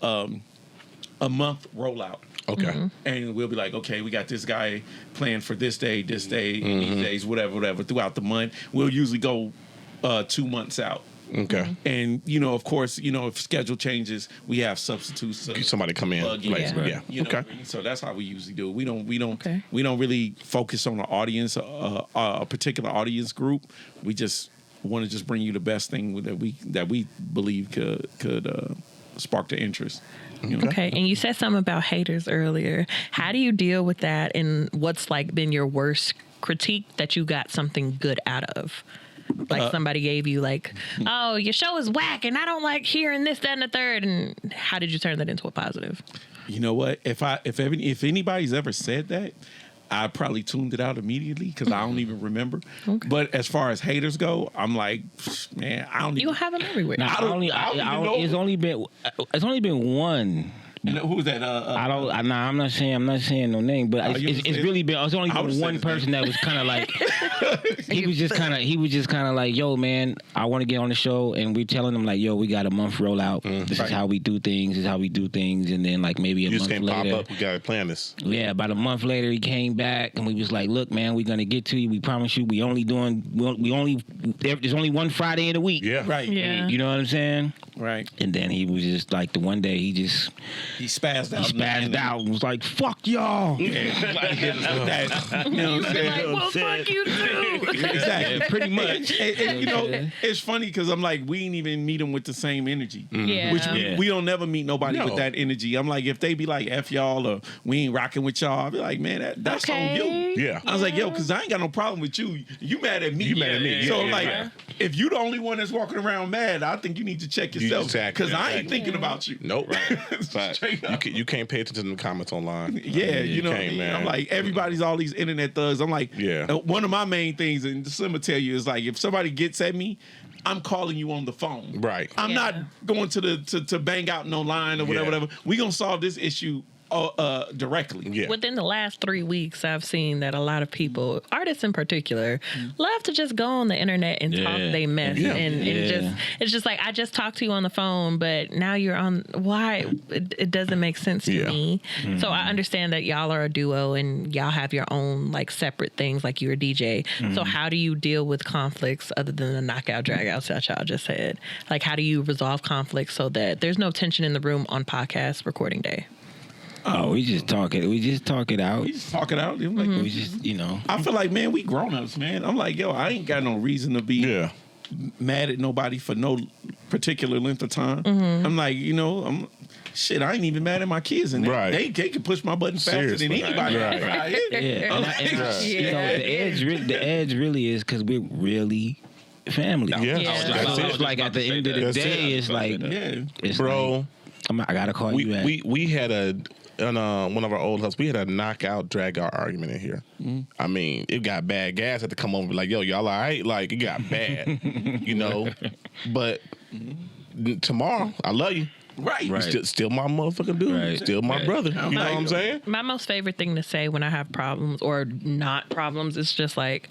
a month rollout. Okay. And we'll be like, okay, we got this guy planned for this day, these days, whatever, throughout the month. We'll usually go 2 months out. Okay. And, you know, of course, you know, if schedule changes, we have substitutes. Somebody come in. Plug Place. Yeah. Yeah. You know Okay. what I mean? So that's how we usually do it. We don't Okay. really focus on the audience, a particular audience group. We just want to just bring you the best thing that we believe could spark the interest. You know? Okay, and you said something about haters earlier. How do you deal with that, and what's like been your worst critique that you got something good out of? Like somebody gave you like, oh, your show is whack, and I don't like hearing this, that, and the third. And how did you turn that into a positive? You know what? If anybody's ever said that, I probably tuned it out immediately because I don't even remember. Okay. But as far as haters go, I'm like, man, I don't You even. gonna have them everywhere. Now, I don't even know. it's only been one. Who's that? I'm not saying no name, but it's really been. It's only I would've been said one his person name. that was kind of like. he was just kind of like, yo, man, I want to get on the show, and we're telling him like, yo, we got a month rollout. This is how we do things. This is how we do things, and then like maybe a You month just can't later. pop up. We got to plan this. Yeah, about a month later, he came back, and we was like, "Look, man, we're gonna get to you. We promise you. There's only one Friday in the week. Yeah. Right. Yeah. You know what I'm saying? Right. And then he was just like, the one day he Spazzed out. spazzed out and was like, "Fuck y'all." Yeah. Like, hit us with that. You know what I'm saying? Like, well, fuck you too. Exactly. Pretty much. And, you know, it's funny because I'm like, we didn't even meet them with the same energy. Yeah. Which Yeah. we don't never meet nobody No. with that energy. I'm like, if they be like, F y'all or we ain't rocking with y'all, I'll be like, man, that's on you. Yeah. I was like, yo, because I ain't got no problem with you. You mad at me. You mad at me. So, Yeah, like, yeah. if you the only one that's walking around mad, I think you need to check yourself. Exactly. Because I ain't Exactly. thinking about you. Nope. But Straight up. you can't pay attention to the comments online. Yeah, you know what I can't, mean? man. I'm like, everybody's all these internet thugs. I'm like, Yeah. one of my main things, and Slimm will tell you, is like, if somebody gets at me, I'm calling you on the phone. Right. I'm not going to bang out no line or whatever. We gonna solve this issue directly. Yeah. Within the last 3 weeks, I've seen that a lot of people, artists in particular, love to just go on the internet and talk they mess. And it's just like, I just talked to you on the phone, but now you're on. Why? It doesn't make sense to me. So I understand that y'all are a duo and y'all have your own like separate things, like you're a DJ. So how do you deal with conflicts other than the knockout dragouts that y'all just said? Like, how do you resolve conflicts so that there's no tension in the room on podcast recording day? Oh, we just talk it. We just talk it out. We just talk it out. Like, We just, I feel like, man, we grown-ups, man. I'm like, yo, I ain't got no reason to be mad at nobody for no particular length of time. I'm like, shit, I ain't even mad at my kids, and they can push my button faster than anybody. The edge really is because we're really family. So it's like at the end of the day, it's like, bro, I gotta call you back. We had on one of our old houses, we had a knockout, drag out argument in here. I mean, it got bad. Gas had to come over and be like, yo, y'all all right? Like, it got bad, But tomorrow, I love you. Right. Still my motherfucking dude. Still my brother. You know what I'm saying? My most favorite thing to say when I have problems or not problems is just like,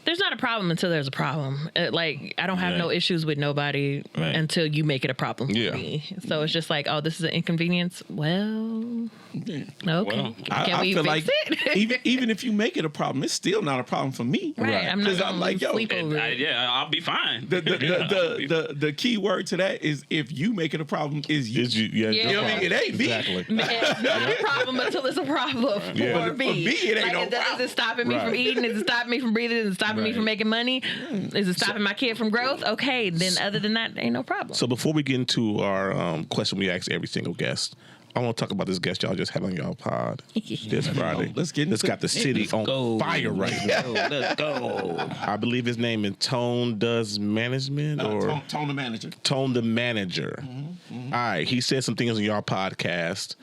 there's not a problem until there's a problem. Like, I don't have no issues with nobody until you make it a problem for me. So it's just like, oh, this is an inconvenience. Well, okay. Well, Can we feel fix like it? even if you make it a problem, it's still not a problem for me. Right. I'm not Because I'm like, yo, sleep over it. I'll be fine. The key word to that is if you make it a problem is you. You know what I mean? It ain't me. Exactly. It's not a problem until it's a problem for me. For me, it ain't no problem. Is it stopping me from eating? Is it stopping me from breathing? Is it stopping me from making money? Is it stopping my kid from growth? Okay, then other than that, ain't no problem. So before we get into our question we ask every single guest, I want to talk about this guest y'all just had on y'all pod this Friday. Let's get into It's got the city on fire right now. Let's go. I believe his name is Tone Does Management or Tone the Manager. Tone the Manager. All right, he said some things on y'all podcast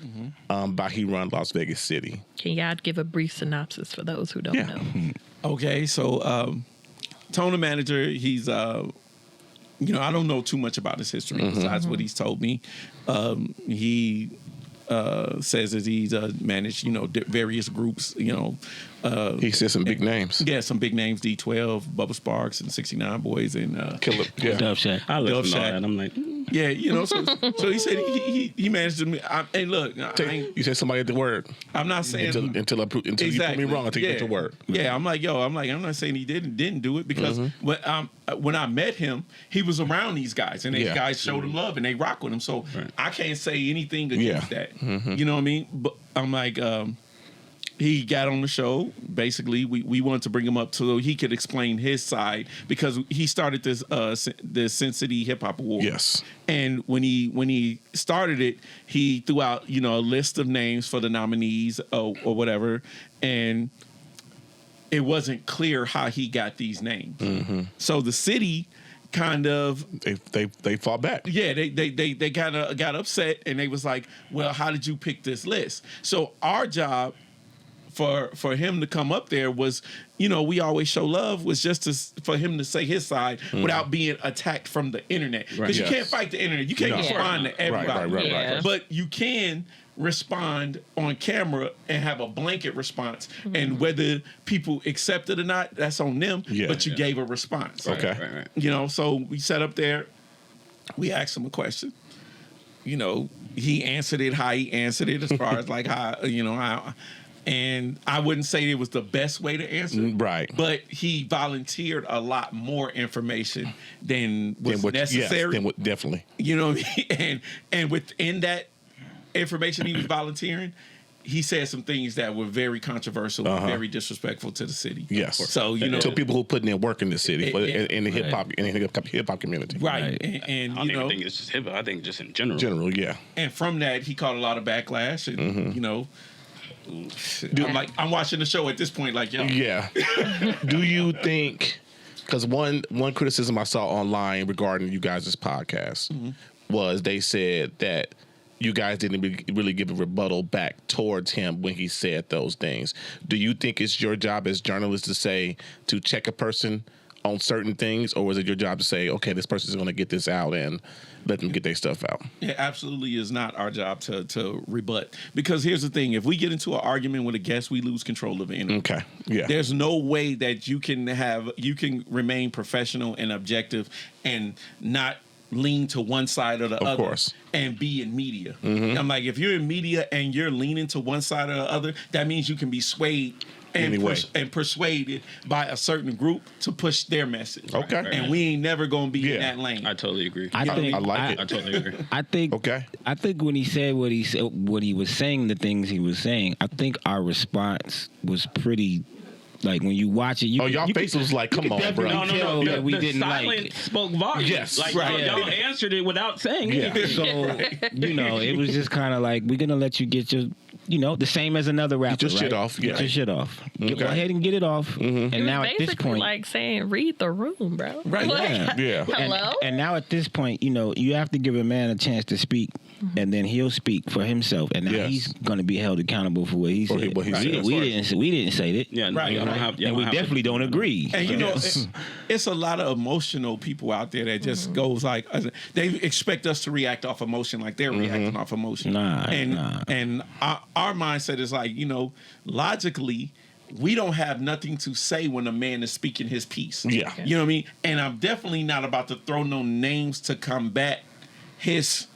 about he run Las Vegas City. Can y'all give a brief synopsis for those who don't know? Okay, so Tone the Manager, he's I don't know too much about his history besides what he's told me. He says that he's managed, various groups, He said some big names. Yeah, some big names, D12, Bubba Sparks, and 69 Boys, and Killer. Yeah. Dove Shack. I love Dove Shack. that. I'm like, so he said he managed to. Hey, look, You said somebody at the word. I'm not saying until you put me wrong. Until you get to word. Yeah, I'm not saying he didn't do it because when I met him, he was around these guys and these guys showed him love and they rock with him. So I can't say anything against that. You know what I mean? But I'm like, he got on the show. Basically, we wanted to bring him up so he could explain his side because he started the Sin City Hip Hop Award. Yes. And when he started it, he threw out a list of names for the nominees or whatever, and it wasn't clear how he got these names. So the city kind of they fought back. Yeah, they kind of got upset and they was like, well, how did you pick this list? So our job for him to come up there was, we always show love, was just for him to say his side without being attacked from the internet. Because you can't fight the internet. You can't respond to everybody. Right. But you can respond on camera and have a blanket response. And whether people accept it or not, that's on them. But you gave a response. Okay. Right. So we sat up there. We asked him a question. He answered it how he answered it as far as like how, and I wouldn't say it was the best way to answer it. Right. But he volunteered a lot more information than was necessary. Yes, definitely. You know what I mean? And within that information he was volunteering, he said some things that were very controversial and very disrespectful to the city. Yes. So, to people who putting in work in the city, in the hip hop community. Right. And I don't even think it's just hip hop. I think just in general. Yeah. And from that, he caught a lot of backlash and, I'm watching the show at this point like, yo. Yeah. Do you think, because one criticism I saw online regarding you guys' podcast was they said that you guys didn't really give a rebuttal back towards him when he said those things. Do you think it's your job as journalists to check a person on certain things, or is it your job to say, okay, this person's going to get this out and let them get their stuff out? It absolutely is not our job to rebut. Because here's the thing. If we get into an argument with a guest, we lose control of the interview. Okay. Yeah. There's no way that you can remain professional and objective and not lean to one side or the other. Of course. And be in media. Mm-hmm. I'm like, if you're in media and you're leaning to one side or the other, that means you can be swayed and persuaded by a certain group to push their message. Okay. And we ain't never going to be in that lane. I totally agree. I like it. I totally agree. I think. Okay. I think when he said what he was saying, the things he was saying, I think our response was pretty. Like when you watch it, y'all face was like, "Come on, bro." No. That we the didn't silence spoke volumes. Yes, like y'all answered it without saying anything. So it was just kind of like, we're gonna let you get your, the same as another rapper. Get your shit off. Get your shit off. Okay. Go ahead and get it off. Mm-hmm. And now at this point, like saying, "Read the room, bro." Right. Yeah. Hello. And now at this point, you have to give a man a chance to speak, and then he'll speak for himself. And now he's going to be held accountable for what he said. What he said. We didn't say that. Yeah, right. And we definitely don't agree. And it's a lot of emotional people out there that just goes like, they expect us to react off emotion, like they're reacting off emotion. And our mindset is like, logically, we don't have nothing to say when a man is speaking his piece. Yeah. You know what I mean? And I'm definitely not about to throw no names to combat his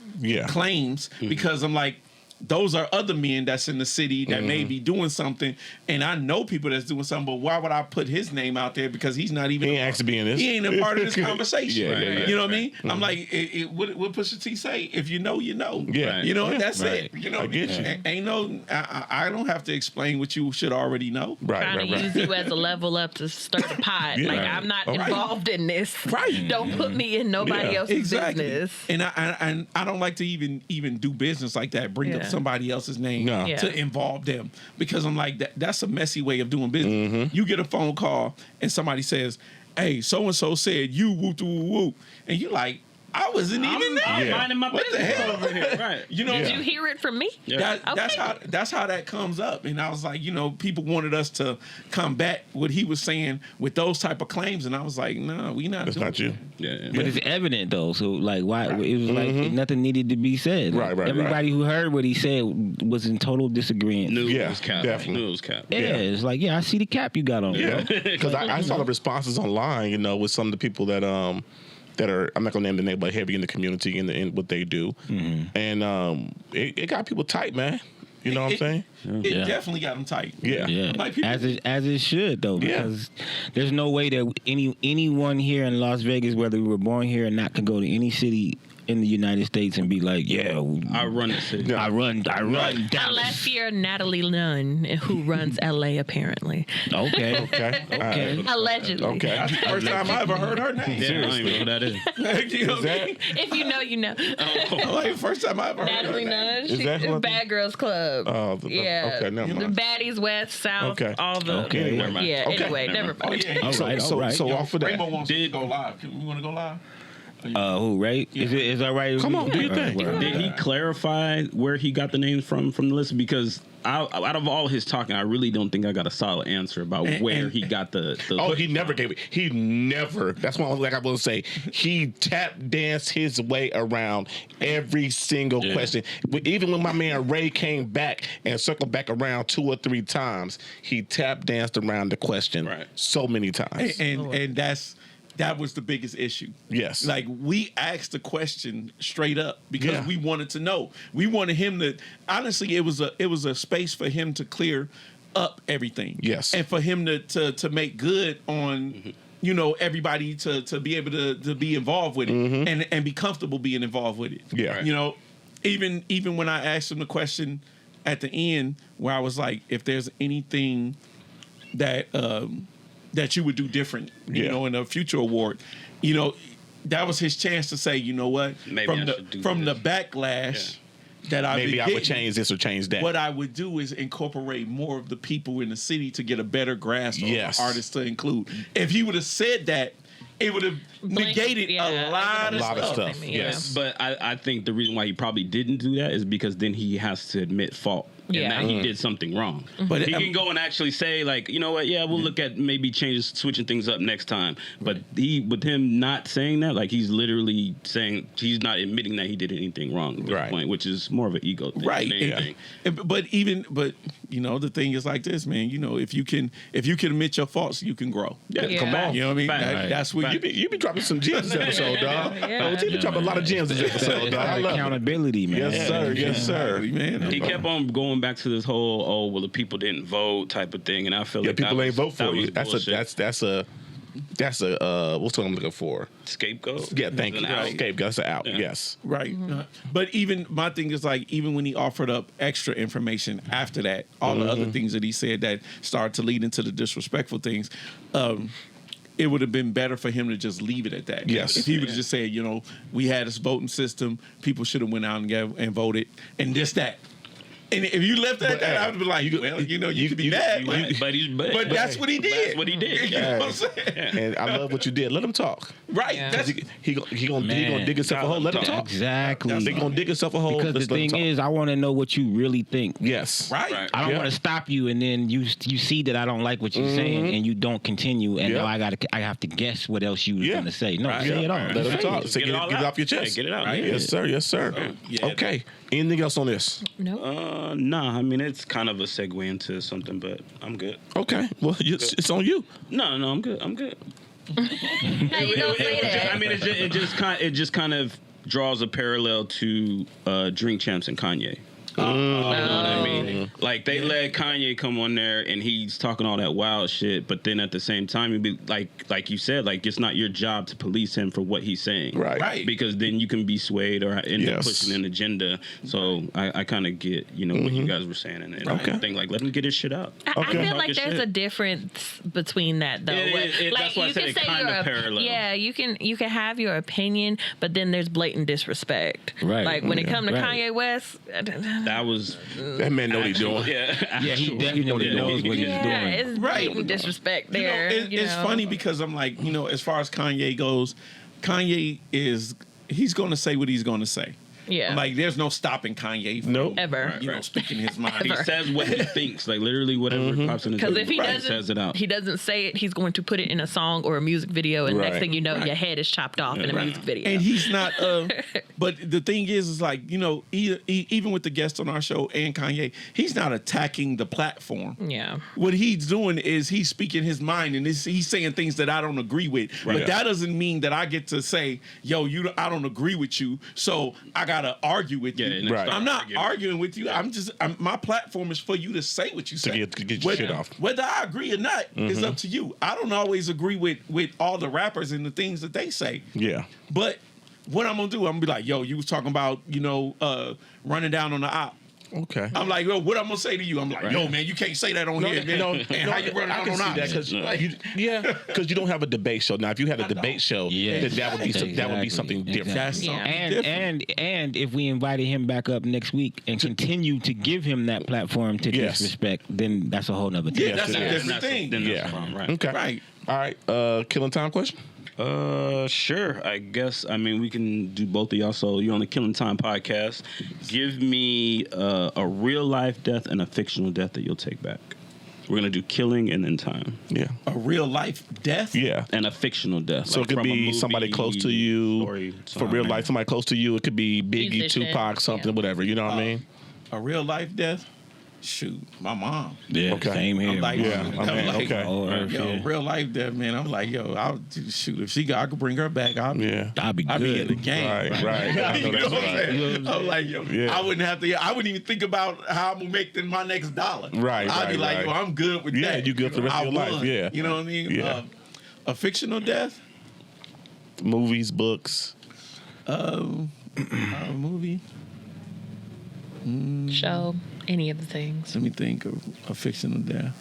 claims, because I'm like, those are other men that's in the city that may be doing something, and I know people that's doing something, but why would I put his name out there? Because he's not even. He ain't asked to be in this. He ain't a part of this conversation. Yeah. You know what I mean? I'm like, what Pusha T say? If you know, you know. Yeah. That's it. You know, I get you. Ain't no. I don't have to explain what you should already know. Trying to use you as a level up to stir the pot. Yeah. Like, I'm not involved in this. Right. Don't put me in nobody else's business. And I don't like to even do business like that. Bring up somebody else's name to involve them, because I'm like, that's a messy way of doing business. You get a phone call and somebody says, "Hey, so and so said you whoop whoop whoop," and you like, I wasn't even there. I'm minding my business over here. Right. Did you hear it from me? Yeah. That's how that comes up. And I was like, people wanted us to combat what he was saying with those type of claims, and I was like, no, we not. That's doing not you. Yeah. But it's evident though, so like, why it was like nothing needed to be said. Right. Everybody who heard what he said was in total disagreement. Knew it was cap. Definitely. Knew it was cap. Yeah, it's like, I see the cap you got on. Yeah, because I saw the responses online, with some of the people that are, I'm not gonna name the name, but heavy in the community and in what they do, and it got people tight, man. You know what I'm saying? It definitely got them tight. Yeah. Like people, as it should though, because there's no way that anyone here in Las Vegas, whether we were born here or not, can go to any city in the United States and be like, I run the city. I run Dallas. Unless you're Natalie Nunn, who runs LA, apparently. Okay. Allegedly. Okay. first time I ever heard her name. Yeah, I don't even know who that is. You know what I mean? If you know, you know. Like, first time I ever heard Natalie her name. Nunn. Is that She's what- Bad Girls Club. Okay, never The mind. baddies, west, south, Okay. all the. Okay. Never mind. Yeah. Okay. Anyway, never mind. Oh, yeah. All right. So off of that, Rainbow wants to go live. We want to go live? Who, right? Yeah. Is that right? Come on, do your thing. Did he clarify where he got the names from the list? Because out of all his talking, I really don't think I got a solid answer about where he got the. Oh, he never gave it. He never. That's why, like I will say, he tap danced his way around every single question. Even when my man Ray came back and circled back around 2 or 3 times, he tap danced around the question so many times. And that was the biggest issue. Yes. Like, we asked the question straight up because we wanted to know. We wanted him to, honestly, it was a space for him to clear up everything. Yes. And for him to make good on everybody to be able to be involved with it and be comfortable being involved with it. Yeah. Even when I asked him the question at the end where I was like, if there's anything that you would do different, in a future award, that was his chance to say, you know what, Maybe from the backlash that I would change this or change that. What I would do is incorporate more of the people in the city to get a better grasp of the artists to include. If he would have said that it would have negated a lot of stuff. Yes. But I think the reason why he probably didn't do that is because then he has to admit fault. Yeah. And that he did something wrong. But he can go and actually say, like, you know what, we'll look at maybe switching things up next time. But with him not saying that, like, he's literally saying he's not admitting that he did anything wrong at this point, which is more of an ego thing. Right. But you know, the thing is like this, man. You know, if you can admit your faults, you can grow. Yeah. Come on. You know what I mean? That's what you be dropping some gems this episode, dog. You be dropping a lot of gems this episode, dog. I love accountability, man. Yes, sir. Yes, sir. Man. He kept on going back to this whole, the people didn't vote type of thing, and I feel like people ain't vote for you. That's a what's what I'm looking for? Scapegoat. Yeah, thank you. Scapegoat. That's an out. Yeah. Yes. Right. But even my thing is like, even when he offered up extra information after that, all the other things that he said that started to lead into the disrespectful things, it would have been better for him to just leave it at that. Yes. If he would have just said, you know, we had this voting system, people should have went out and voted, and this, that. And if you left it at that, I would be like, well, you know, you could be mad, but that's what he did. That's what he did. You know what I'm saying? And I love what you did. Let him talk. Right. Yeah. That's He gonna dig himself a hole. Let him talk. Exactly. They gonna dig himself a hole. Because the thing is, I want to know what you really think. Yes. right. I don't want to stop you, and then you see that I don't like what you're saying, and you don't continue, and now I have to guess what else you was gonna say. No, say it all. Let him talk. Get it off your chest. Get it out. Yes, sir. Yes, sir. Okay. Anything else on this? No. Nah. I mean, it's kind of a segue into something, but I'm good. Okay. Well, it's on you. No, I'm good. How you gonna say that? I mean, it just kind of draws a parallel to Drink Champs and Kanye. You know what I mean? Like, they let Kanye come on there and he's talking all that wild shit, but then at the same time, it'd be like you said, like, it's not your job to police him for what he's saying. Right. Because then you can be swayed or end up pushing an agenda. So I kind of get, you know, what you guys were saying. And I think, like, let him get his shit out. I feel like there's a difference between that, though. Like, that's why I said it kind of parallel. Yeah, you can have your opinion, but then there's blatant disrespect. Right. Like, when it comes to Kanye West, That man know what he's doing. Yeah, he definitely knows what he's doing. It's blatant disrespect there. It's funny because I'm like, you know, as far as Kanye goes, he's going to say what he's going to say. Yeah. Like, there's no stopping Kanye from ever. You know, speaking his mind. He says what he thinks, like, literally whatever pops in his head. Because if he says it out. he doesn't say it, he's going to put it in a song or a music video, and next thing you know, your head is chopped off in a music video. And he's not. But the thing is like, you know, even with the guests on our show and Kanye, he's not attacking the platform. Yeah. What he's doing is he's speaking his mind, and he's saying things that I don't agree with. But that doesn't mean that I get to say, yo, I don't agree with you, so I gotta argue with you. Right. I'm not arguing with you. My platform is for you to say what you say. To get your shit off. Whether I agree or not is up to you. I don't always agree with all the rappers and the things that they say. Yeah. But what I'm gonna do, I'm gonna be like, yo, you was talking about, you know, running down on the op. Okay. I'm like, yo, what I'm gonna say to you? I'm like, yo, man, you can't say that on here. And how you run I out can on see ops? that because you don't have a debate show. Now, if you had a debate show, that would be something different. That's something different. And if we invited him back up next week and continue to give him that platform to disrespect, then that's a whole nother thing. Yeah, that's a different thing. Right. Okay. Right. All right. Killing Time question. Sure. I guess. I mean, we can do both of y'all. So you're on the Killing Time podcast. Give me a real life death and a fictional death that you'll take back. We're gonna do killing and then time. Yeah. A real life death. Yeah. And a fictional death. So it could be somebody close to you. For real life, somebody close to you. It could be Biggie, Musician. Tupac, something, whatever. You know what I mean? A real life death. Shoot, my mom. Yeah, Okay. same here. I'm like, okay. Real life death, man. I'm like, yo, I'll shoot if I could bring her back. I'll be good. be in the game. Right. I know You know that's what I'm saying? I'm like, yo, Yeah. I wouldn't even think about how I'm gonna make my next dollar. Right, I'd be like, yo, I'm good with that. Yeah, you good for the rest of your life. Yeah. You know what I mean? Yeah. A fictional death. Movies, books. A movie. Show, any of the things. Let me think of a fictional death.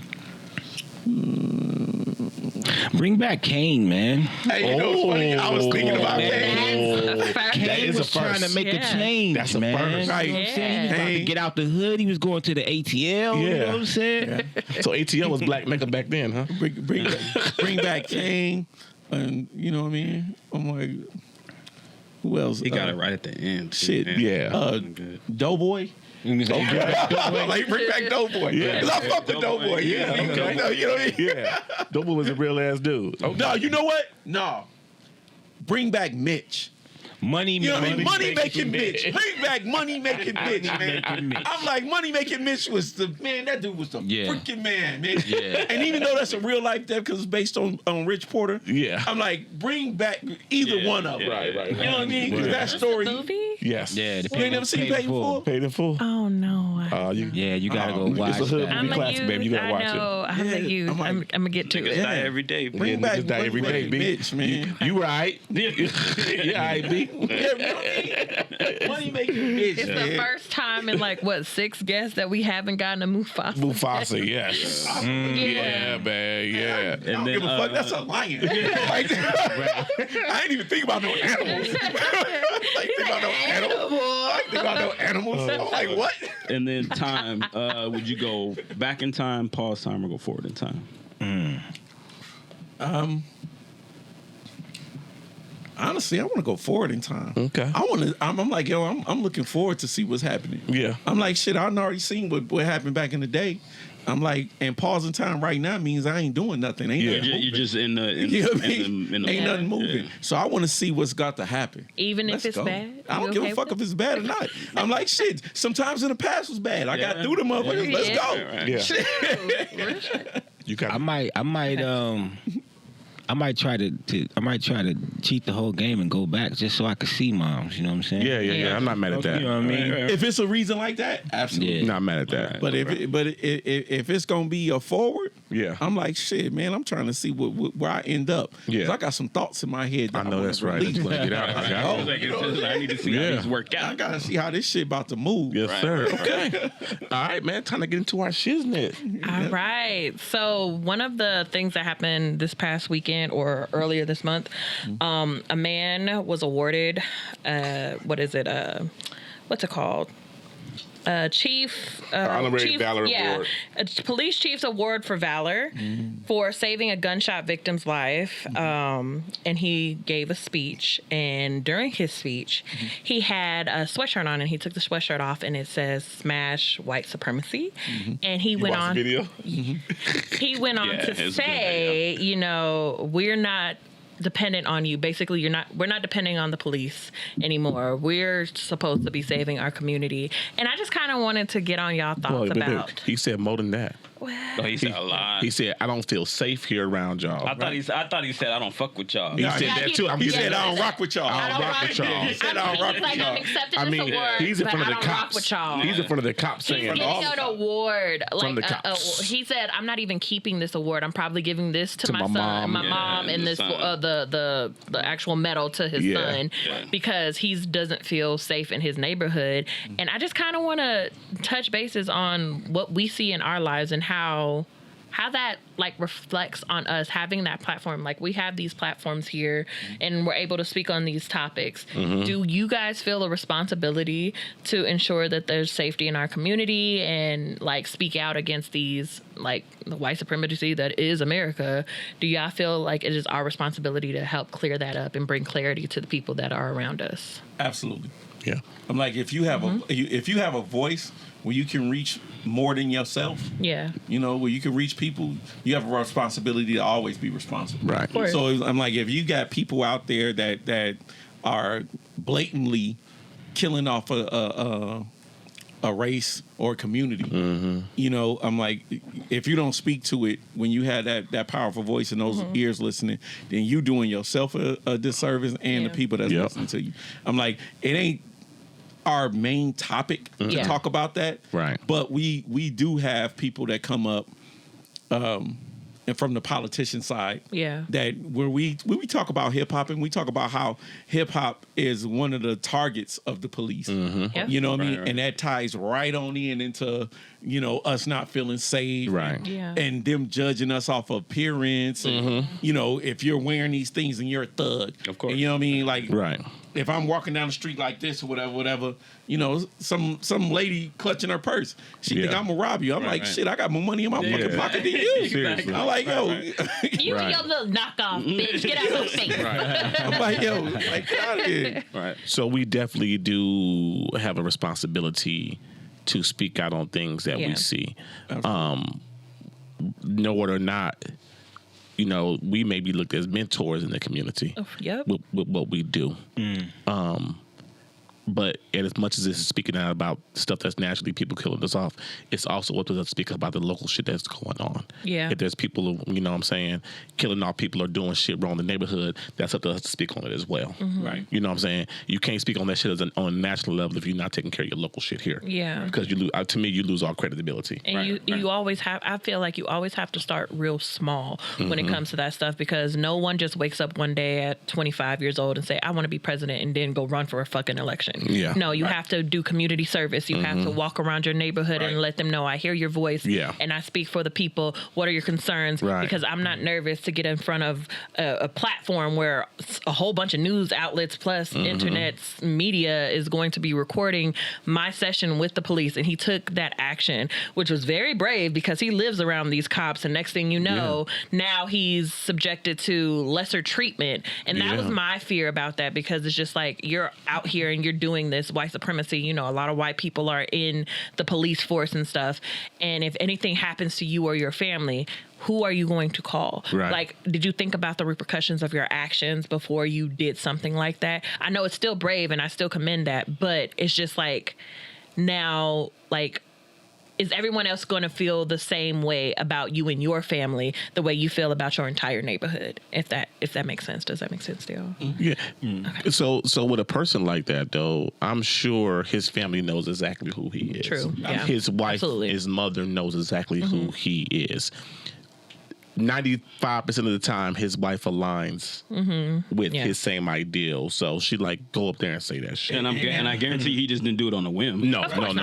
Bring back Kane, man. Hey, you know what's funny? I was thinking about Kane. Kane was trying to make a change, That's a man. first. Right. You know what I'm saying? He was about to Hey. get out the hood. He was going to the ATL. You know what I'm saying? So ATL was black makeup back then, huh? Bring back Kane. And you know what I mean? I'm like, who else? He got it right at the end. Too, Shit. man. Yeah. Doughboy. Like bring back Doughboy. Yeah. 'Cause I fuck with Doughboy. Yeah. Okay. No, you know what I mean? Yeah. Doughboy was a real ass dude. Okay. No, you know what? No. Bring back Mitch. Money, You know what I mean? Money making Mitch. Mitch. Bring back money making Mitch, man. I'm like, money making Mitch was the man. That dude was the freaking man. Yeah. And even though that's a real life death because it's based on Rich Porter, Yeah. I'm like, bring back either one of them. Right. You know what I mean? Because that story. Movie? Yes. Yeah, You ain't never seen Paid in Full? Paid in full. Oh no. you gotta go watch It's a hood that. I'm a classic, youth. baby. You gotta watch I know. it. I'm a Yeah, youth. I'm like- I'm gonna get to Niggas it. die every day. Bro. Bring back niggas die every day, B. Mitch, man. You right. You all right, B. Money making Mitch, It's the first time in like what 6 guests that we haven't gotten a Mufasa. Mufasa, yes. Yeah, man, yeah. I don't give a fuck. That's a lion. Like, I ain't even think about no animals. Like, think about no animals. I ain't think about no animals. I'm like, what? And then time. Would you go back in time, pause time, or go forward in time? Honestly, I want to go forward in time. Okay. I want to. I'm like, yo, I'm looking forward to see what's happening. Yeah. I'm like, shit. I've already seen what happened back in the day. I'm like, and pausing time right now means I ain't doing nothing. Ain't nothing You're moving. just in the. You know what I mean? in the Ain't nothing moving. Yeah. So I want to see what's got to happen. Even Let's if it's go. bad. I don't You give okay a fuck with if it's bad or not. I'm like, shit. Sometimes in the past was bad. I got through the motherfuckers. Let's Yeah. go. Right. Yeah. You got. I might try to cheat the whole game and go back just so I could see moms. You know what I'm saying? Yeah. I'm not mad at that. You know what I mean? If it's a reason like that, absolutely. Yeah. Not mad at that. But if it's gonna be a forward, Yeah. I'm like, shit, man. I'm trying to see where I end up. 'Cause Yeah. I got some thoughts in my head. I That know wanna that's right. release. That's when I get out. I got it. Like, I need to see how these work I out. gotta see how this shit about to move. Yes, Right. sir. Okay. All right, man. Time to get into our shiznit. All right. So one of the things that happened this past weekend or earlier this month, a man was awarded, what's it called? Chief Honorary Valor Award. A police chief's award for valor for saving a gunshot victim's life. And he gave a speech, and during his speech, he had a sweatshirt on, and he took the sweatshirt off, and it says "Smash White Supremacy." And he went Watch on. the video. He went on Yeah, to it's a good say, you know, we're not dependent on you. Basically, we're not depending on the police anymore. We're supposed to be saving our community. And I just kind of wanted to get on y'all thoughts about. He said more than that. Oh, he said a lot. He said, "I don't feel safe here around y'all." I thought he said I don't fuck with y'all. He said that too. He said, I don't rock with y'all. I don't rock with y'all. He said, I don't rock He's with like, y'all. I'm accepting I this mean, award, he's in but front of I the don't rock cops. with y'all. He's in front of the cops He's saying, getting an award. From Like, the cops. he said, "I'm not even keeping this award. I'm probably giving this to my my son, mom. my Yeah, mom, and the this son. the actual medal to his Yeah. son because he doesn't feel safe in his neighborhood." And I just kind of want to touch bases on what we see in our lives and how that like reflects on us having that platform. Like, we have these platforms here and we're able to speak on these topics. Do you guys feel a responsibility to ensure that there's safety in our community and like speak out against these, like the white supremacy that is America? Do y'all feel like it is our responsibility to help clear that up and bring clarity to the people that are around us? Absolutely. "Yeah, I'm like, if you have a voice where you can reach more than yourself, Yeah. you know, where you can reach people, you have a responsibility to always be responsible. right." course. So I'm like, if you got people out there that are blatantly killing off a race or a community, you know, I'm like, if you don't speak to it when you have that powerful voice and those ears listening, then you doing yourself a disservice and Yeah. the people that's Yep. listening to you. I'm like, it ain't our main topic to Yeah. talk about that, Right. But we do have people that come up, and from the politician side, Yeah. that when we talk about hip hop and we talk about how hip hop is one of the targets of the police, Yeah. you know what I mean, Right. and that ties right on into, you know, us not feeling safe, Right. Yeah. and them judging us off of appearance, and you know, if you're wearing these things and you're a thug, Of course. and you know what I mean, like Right. if I'm walking down the street like this or whatever, you know, some lady clutching her purse, she think I'm gonna rob you. I'm like, shit, I got more money in my fucking pocket than you. Seriously. I'm like, yo, You your little knockoff, bitch. Get out of the face. I'm like, yo, like, get out of here. Right. So we definitely do have a responsibility to speak out on things that we see. Know it or not, you know, we may be looked as mentors in the community. Yep. With what we do. But as much as it's speaking out about stuff that's naturally people killing us off, it's also up to us to speak about the local shit that's going on. Yeah. If there's people, you know what I'm saying, killing off people or doing shit wrong in the neighborhood, that's up to us to speak on it as well. Right. You know what I'm saying? You can't speak on that shit on a national level if you're not taking care of your local shit here. Yeah. Because you lose, to me, you lose all credibility. And you always have, I feel like you always have to start real small when it comes to that stuff, because no one just wakes up one day at 25 years old and say, I want to be president, and then go run for a fucking election. Yeah. No, you have to do community service. You have to walk around your neighborhood and let them know I hear your voice and I speak for the people. What are your concerns? Because I'm not nervous to get in front of a platform where a whole bunch of news outlets plus internet media is going to be recording my session with the police. And he took that action, which was very brave, because he lives around these cops. And next thing you know, now he's subjected to lesser treatment. And that was my fear about that, because it's just like, you're out here and you're doing this white supremacy. You know, a lot of white people are in the police force and stuff. And if anything happens to you or your family, who are you going to call? Right. Like, did you think about the repercussions of your actions before you did something like that? I know it's still brave and I still commend that, but it's just like, now, like, is everyone else going to feel the same way about you and your family the way you feel about your entire neighborhood? If that makes sense. Does that make sense to y'all? Yeah. Okay. So with a person like that, though, I'm sure his family knows exactly who he is. True. Yeah. His wife, his mother knows exactly who he is. 95% of the time, his wife aligns with his same ideal. So she like go up there and say that shit. And I guarantee he just didn't do it on a whim. No. Of course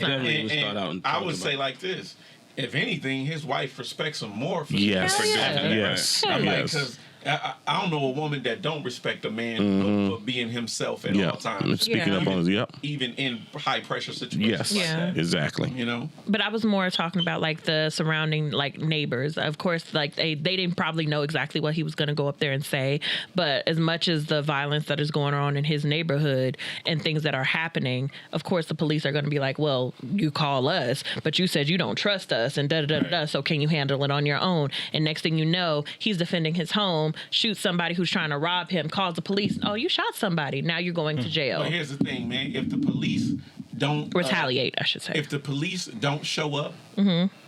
not. And I would say like this: if anything, his wife respects him more for Yes. for doing that. Yes. I'm like, Yes. because I don't know a woman that don't respect a man for being himself at all times. Speaking up on his, even in high pressure situations. Yes. Like that, Exactly. you know. But I was more talking about like the surrounding like neighbors. Of course, like they didn't probably know exactly what he was going to go up there and say. But as much as the violence that is going on in his neighborhood and things that are happening, of course the police are going to be like, well, you call us, but you said you don't trust us, and da da da da. So can you handle it on your own? And next thing you know, he's defending his home, shoots somebody who's trying to rob him, calls the police. Oh, you shot somebody. Now you're going to jail. But here's the thing, man. If the police don't retaliate, I should say. If the police don't show up,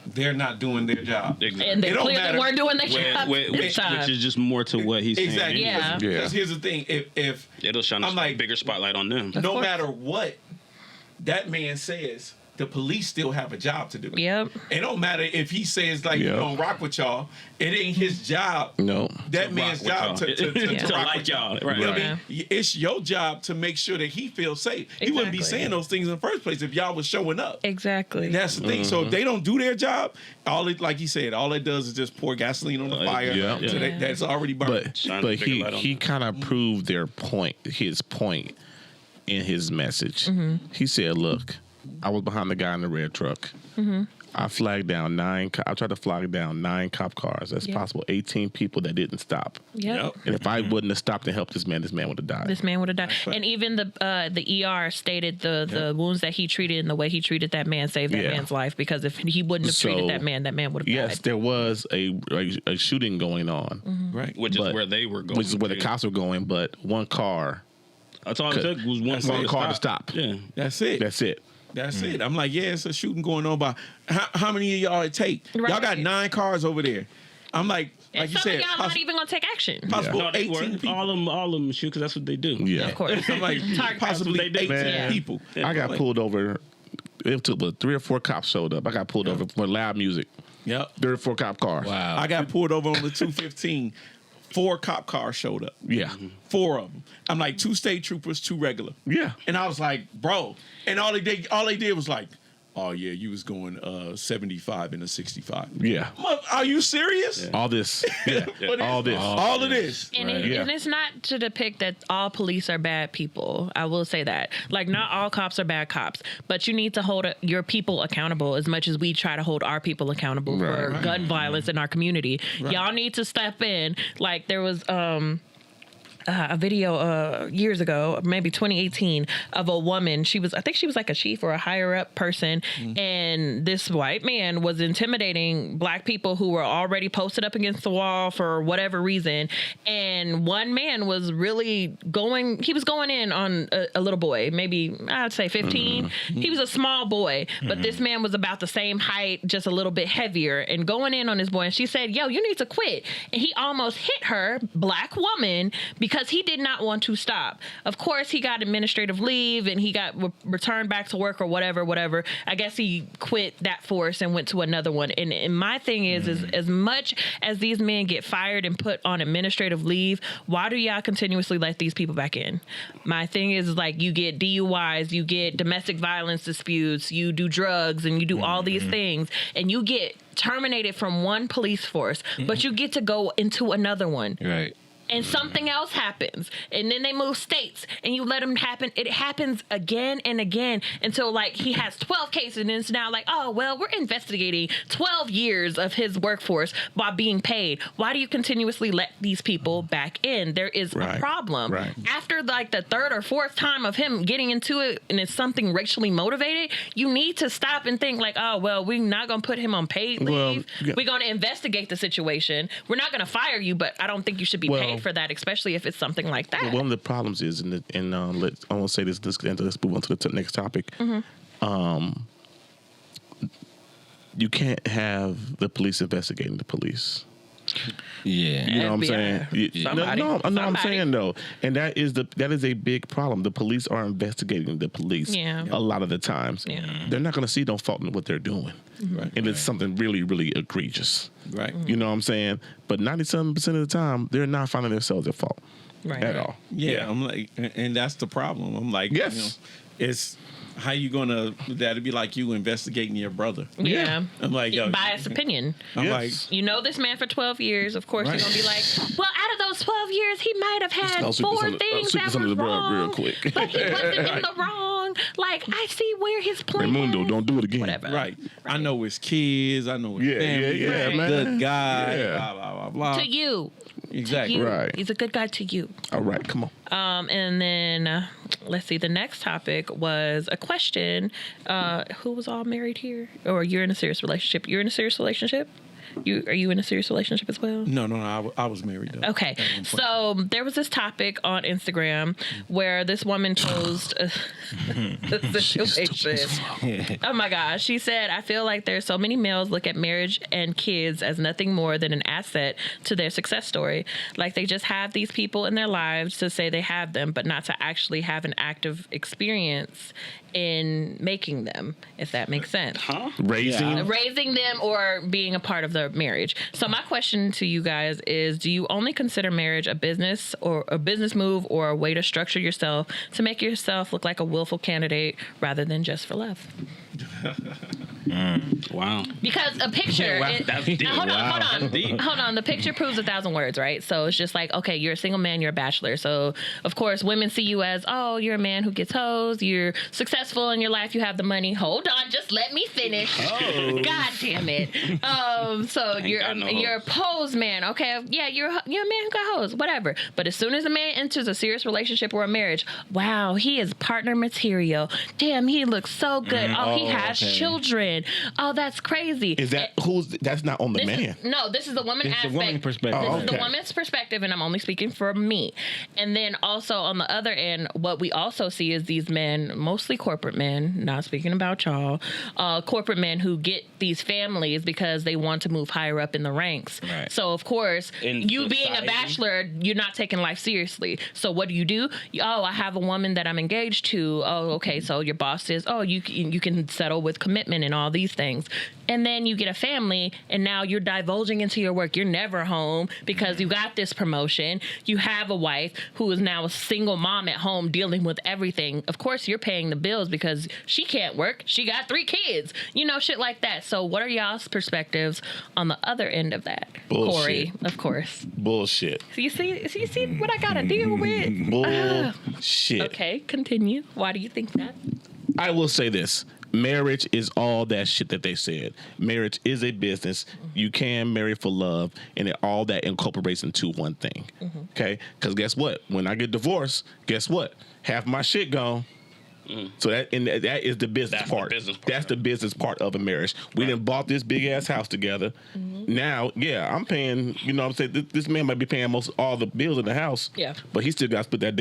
they're not doing their job. Exactly. And they It don't clearly matter. weren't doing their job. Which is just more to what he's saying. Exactly. Yeah. Because here's the thing. If It'll shine a bigger spotlight on them. no matter what that man says, the police still have a job to do. Yep. It don't matter if he says like he don't rock with y'all. It ain't his job. No. That man's job to rock like with y'all. Right. You know what I mean? It's your job to make sure that he feels safe. He wouldn't be saying those things in the first place if y'all was showing up. Exactly. That's the thing. So if they don't do their job, like he said, all it does is just pour gasoline on the fire. So that's already burned. But he kind of proved his point in his message. He said, look, I was behind the guy in the red truck. I flagged down I tried to flag down 9 cop cars. That's possible. 18 people that didn't stop. Yep. And if I wouldn't have stopped and helped this man would have died. This man would have died. And even the ER stated the wounds that he treated and the way he treated that man saved that man's life, because if he wouldn't have treated that man would have died. Yes, there was a shooting going on. Right. Which is where they were going. Which is where the cops were going, but one car. That's all it took was one car to stop. Yeah. That's it. That's it. I'm like, it's a shooting going on. By how many of y'all it take? Right. Y'all got 9 cars over there. I'm like and you some said, of y'all not even gonna take action. Possible No, they 18 were. people. All of them shoot because that's what they do. Yeah. Of course. I'm like possibly That's what they do. 18 people. I got pulled over. It took 3 or 4 cops showed up. I got pulled over for loud music. Yep. 3 or 4 cop cars. Wow. I got pulled over on the 215. 4 cop cars showed up. Yeah. 4 of them. I'm like 2 state troopers, 2 regular. Yeah. And I was like, bro. And all they did was like, oh yeah, you was going 75 and a 65. Yeah. Are you serious? All this. Yeah. All of this. And, Right. and it's not to depict that all police are bad people. I will say that. Like, not all cops are bad cops, but you need to hold your people accountable as much as we try to hold our people accountable for gun violence in our community. Y'all need to step in. Like, there was a video years ago, maybe 2018, of a woman. I think she was like a chief or a higher up person, and this white man was intimidating black people who were already posted up against the wall for whatever reason. And one man was really going in on a little boy, maybe I'd say 15. He was a small boy, but this man was about the same height, just a little bit heavier, and going in on this boy. And she said, yo, you need to quit. And he almost hit her, black woman, because he did not want to stop. Of course, he got administrative leave and he got returned back to work or whatever. I guess he quit that force and went to another one. And my thing is as much as these men get fired and put on administrative leave, why do y'all continuously let these people back in? My thing is, like, you get DUIs, you get domestic violence disputes, you do drugs, and you do all these things, and you get terminated from one police force, but you get to go into another one. Right. And something else happens, and then they move states, and you let them happen. It happens again and again until, like, he has 12 cases, and it's now like, oh, well, we're investigating 12 years of his workforce while being paid. Why do you continuously let these people back in? There is a problem. Right. After, like, the third or fourth time of him getting into it, and it's something racially motivated, you need to stop and think, like, oh, well, we're not going to put him on paid leave. We're going to investigate the situation. We're not going to fire you, but I don't think you should be paid for that, especially if it's something like that. One of the problems is, I want to say this, let's move on to the next topic. You can't have the police investigating the police. Yeah. You know what I'm FBI. saying? No, I'm saying though, and that is a big problem. The police are investigating the police a lot of the times. Yeah. They're not going to see no fault in what they're doing, and it's something really, really egregious. Right. You know what I'm saying? But 97% of the time, they're not finding themselves at fault at all. Yeah, I'm like, and that's the problem. I'm like, yes, it's how you gonna? That'd be like you investigating your brother. Yeah. I'm like, yo, biased opinion. I'm like, you know this man for 12 years. Of course, you're going to be like, well, out of those 12 years, he might have had 4 things that were wrong. Real quick. But he wasn't in the wrong. Like, I see where his point Raimundo, is. don't do it again. Whatever. right. I know his kids. I know his family. man. Good guy. Yeah. Blah blah blah blah. To you. Exactly. You. Right. He's a good guy to you. All right, come on. And then, let's see, the next topic was a question. Who was all married here? Or you're in a serious relationship? You're in a serious relationship? Are you in a serious relationship as well? No, I was married though. Okay, so there was this topic on Instagram where this woman posed a situation. Oh my gosh, she said, I feel like there's so many males look at marriage and kids as nothing more than an asset to their success story. Like they just have these people in their lives to say they have them, but not to actually have an active experience in making them, if that makes sense. Raising them or being a part of the marriage. So my question to you guys is, do you only consider marriage a business or a business move or a way to structure yourself to make yourself look like a willful candidate rather than just for love? Wow. Because a picture, That's deep. hold on. The picture proves 1,000 words, right? So it's just like, okay, you're a single man, you're a bachelor. So of course, women see you as, oh, you're a man who gets hoes, you're successful in your life, you have the money. Hold on, just let me finish. Oh. God damn it. So you're a pose man. Okay, yeah, you're a man who got hoes, whatever. But as soon as a man enters a serious relationship or a marriage, wow, he is partner material. Damn, he looks so good. He has children. Oh, that's crazy. Is that that's not on the man? This is the woman aspect. The woman perspective. This is the woman's perspective, and I'm only speaking for me. And then also on the other end, what we also see is these men, mostly corporate men, not speaking about y'all, corporate men who get these families because they want to move higher up in the ranks. Right. So of course, you being a bachelor, you're not taking life seriously. So what do? Oh, I have a woman that I'm engaged to. Oh, okay. So your boss says, oh, you can settle with commitment and all all these things. And then you get a family, and now you're divulging into your work. You're never home because you got this promotion. You have a wife who is now a single mom at home dealing with everything. Of course, you're paying the bills because she can't work. She got 3 kids, shit like that. So what are y'all's perspectives on the other end of that? Bullshit. Corey, of course. Bullshit. So you see what I got to deal with? Bullshit. Okay, continue. Why do you think that? I will say this. Marriage is all that shit that they said. Marriage is a business. You can marry for love, and all that incorporates into one thing. Okay? Because guess what? When I get divorced, guess what? Half my shit gone. So that is the business part. That's the business part of a marriage. We done bought this big ass house together. Now, I'm paying. You know what I'm saying? This man might be paying all the bills in the house. Yeah. But he still got to split that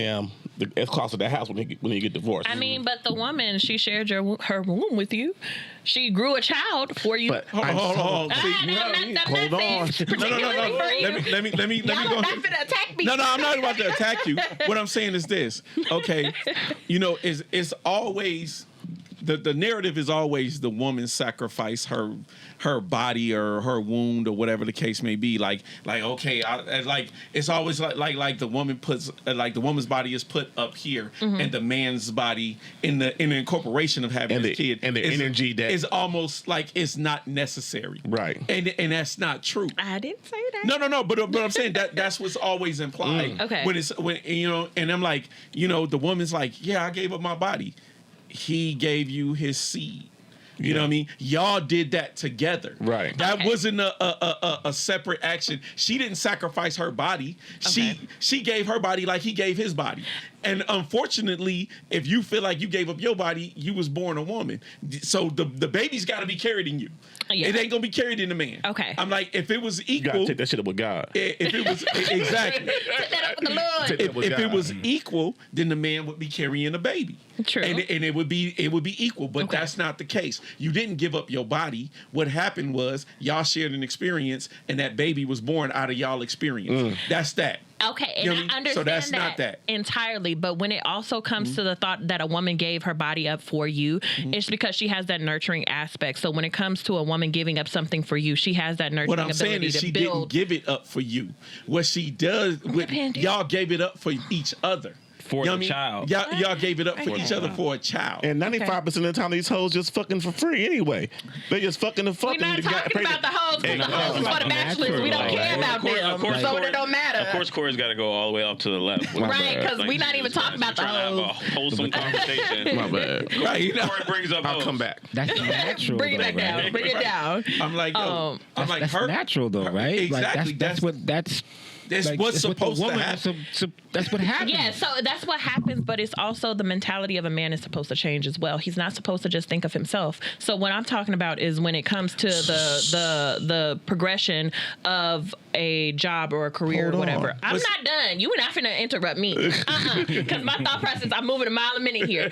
the cost of that house when he get divorced. I mean, but the woman, she shared her womb with you. She grew a child for you. But hold on. Hold on. No. Let me go. Not finna attack me. No, I'm not about to attack you. What I'm saying is this. Okay, it's always the narrative is always the woman sacrifice her body or her wound or whatever the case may be. Like okay, it's always like the woman puts the woman's body is put up here and the man's body in the incorporation of having a kid and the energy that is almost like it's not necessary. Right. And that's not true. I didn't say that. No. But I'm saying that's what's always implied. Okay. And I'm like, the woman's like, yeah, I gave up my body. He gave you his seed. You know what I mean? Y'all did that together. Right. That wasn't a separate action. She didn't sacrifice her body. Okay. She gave her body like he gave his body. And unfortunately, if you feel like you gave up your body, you was born a woman. So the baby's got to be carried in you. Yeah. It ain't gonna be carried in the man. Okay. I'm like, if it was equal, you gotta take that shit up with God. If it was exactly, take that up with the Lord. If it was equal, then the man would be carrying a baby. True. And it would be equal, but that's not the case. You didn't give up your body. What happened was y'all shared an experience, and that baby was born out of y'all experience. That's that. Okay, and I understand so that's not that entirely. But when it also comes to the thought that a woman gave her body up for you, it's because she has that nurturing aspect. So when it comes to a woman giving up something for you, she has that nurturing ability to build. What I'm saying is she didn't give it up for you. What she does, y'all gave it up for each other. For the child. Y'all gave it up for each other for a child. And 95% of the time, these hoes just fucking for free anyway. They just fucking the fucking. We're not talking about the hoes. The hoes is for the bachelors. We don't care about them. So it don't matter. Of course, Corey's got to go all the way up to the left. Right, because we're not even talking about the hoes. Trying to have a wholesome conversation. My bad. Right, Corey brings up I'll hoes. come back. That's natural. Bring it though, back down. right? Bring it down. I'm like, That's natural though, right? Exactly. Like, that's what's supposed to happen. That's what happens. Yeah, so that's what happens, but it's also the mentality of a man is supposed to change as well. He's not supposed to just think of himself. So what I'm talking about is when it comes to the progression of a job or a career or whatever. I'm not done. You were not finna interrupt me. Because my thought process, I'm moving a mile a minute here.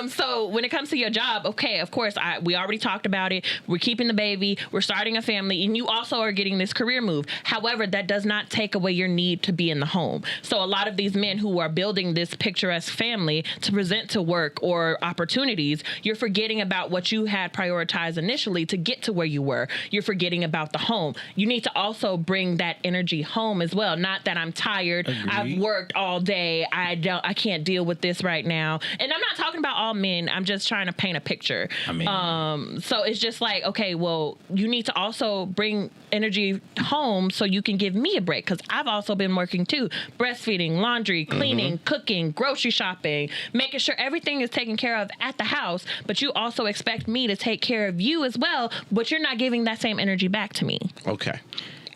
So when it comes to your job, okay, of course, we already talked about it. We're keeping the baby. We're starting a family. And you also are getting this career move. However, that does not take away your need to be in the home. So a lot of these men who are building this picturesque family to present to work or opportunities, you're forgetting about what you had prioritized initially to get to where you were. You're forgetting about the home. You need to also bring that energy home as well. Not that I'm tired. Agreed. I've worked all day. I can't deal with this right now. And I'm not talking about all men. I'm just trying to paint a picture. I mean, so it's just like, okay, well, you need to also bring energy home so you can give me a break, because I've also been working too, breastfeeding, laundry, cleaning, cooking, grocery shopping, making sure everything is taken care of at the house, but you also expect me to take care of you as well, but you're not giving that same energy back to me. Okay.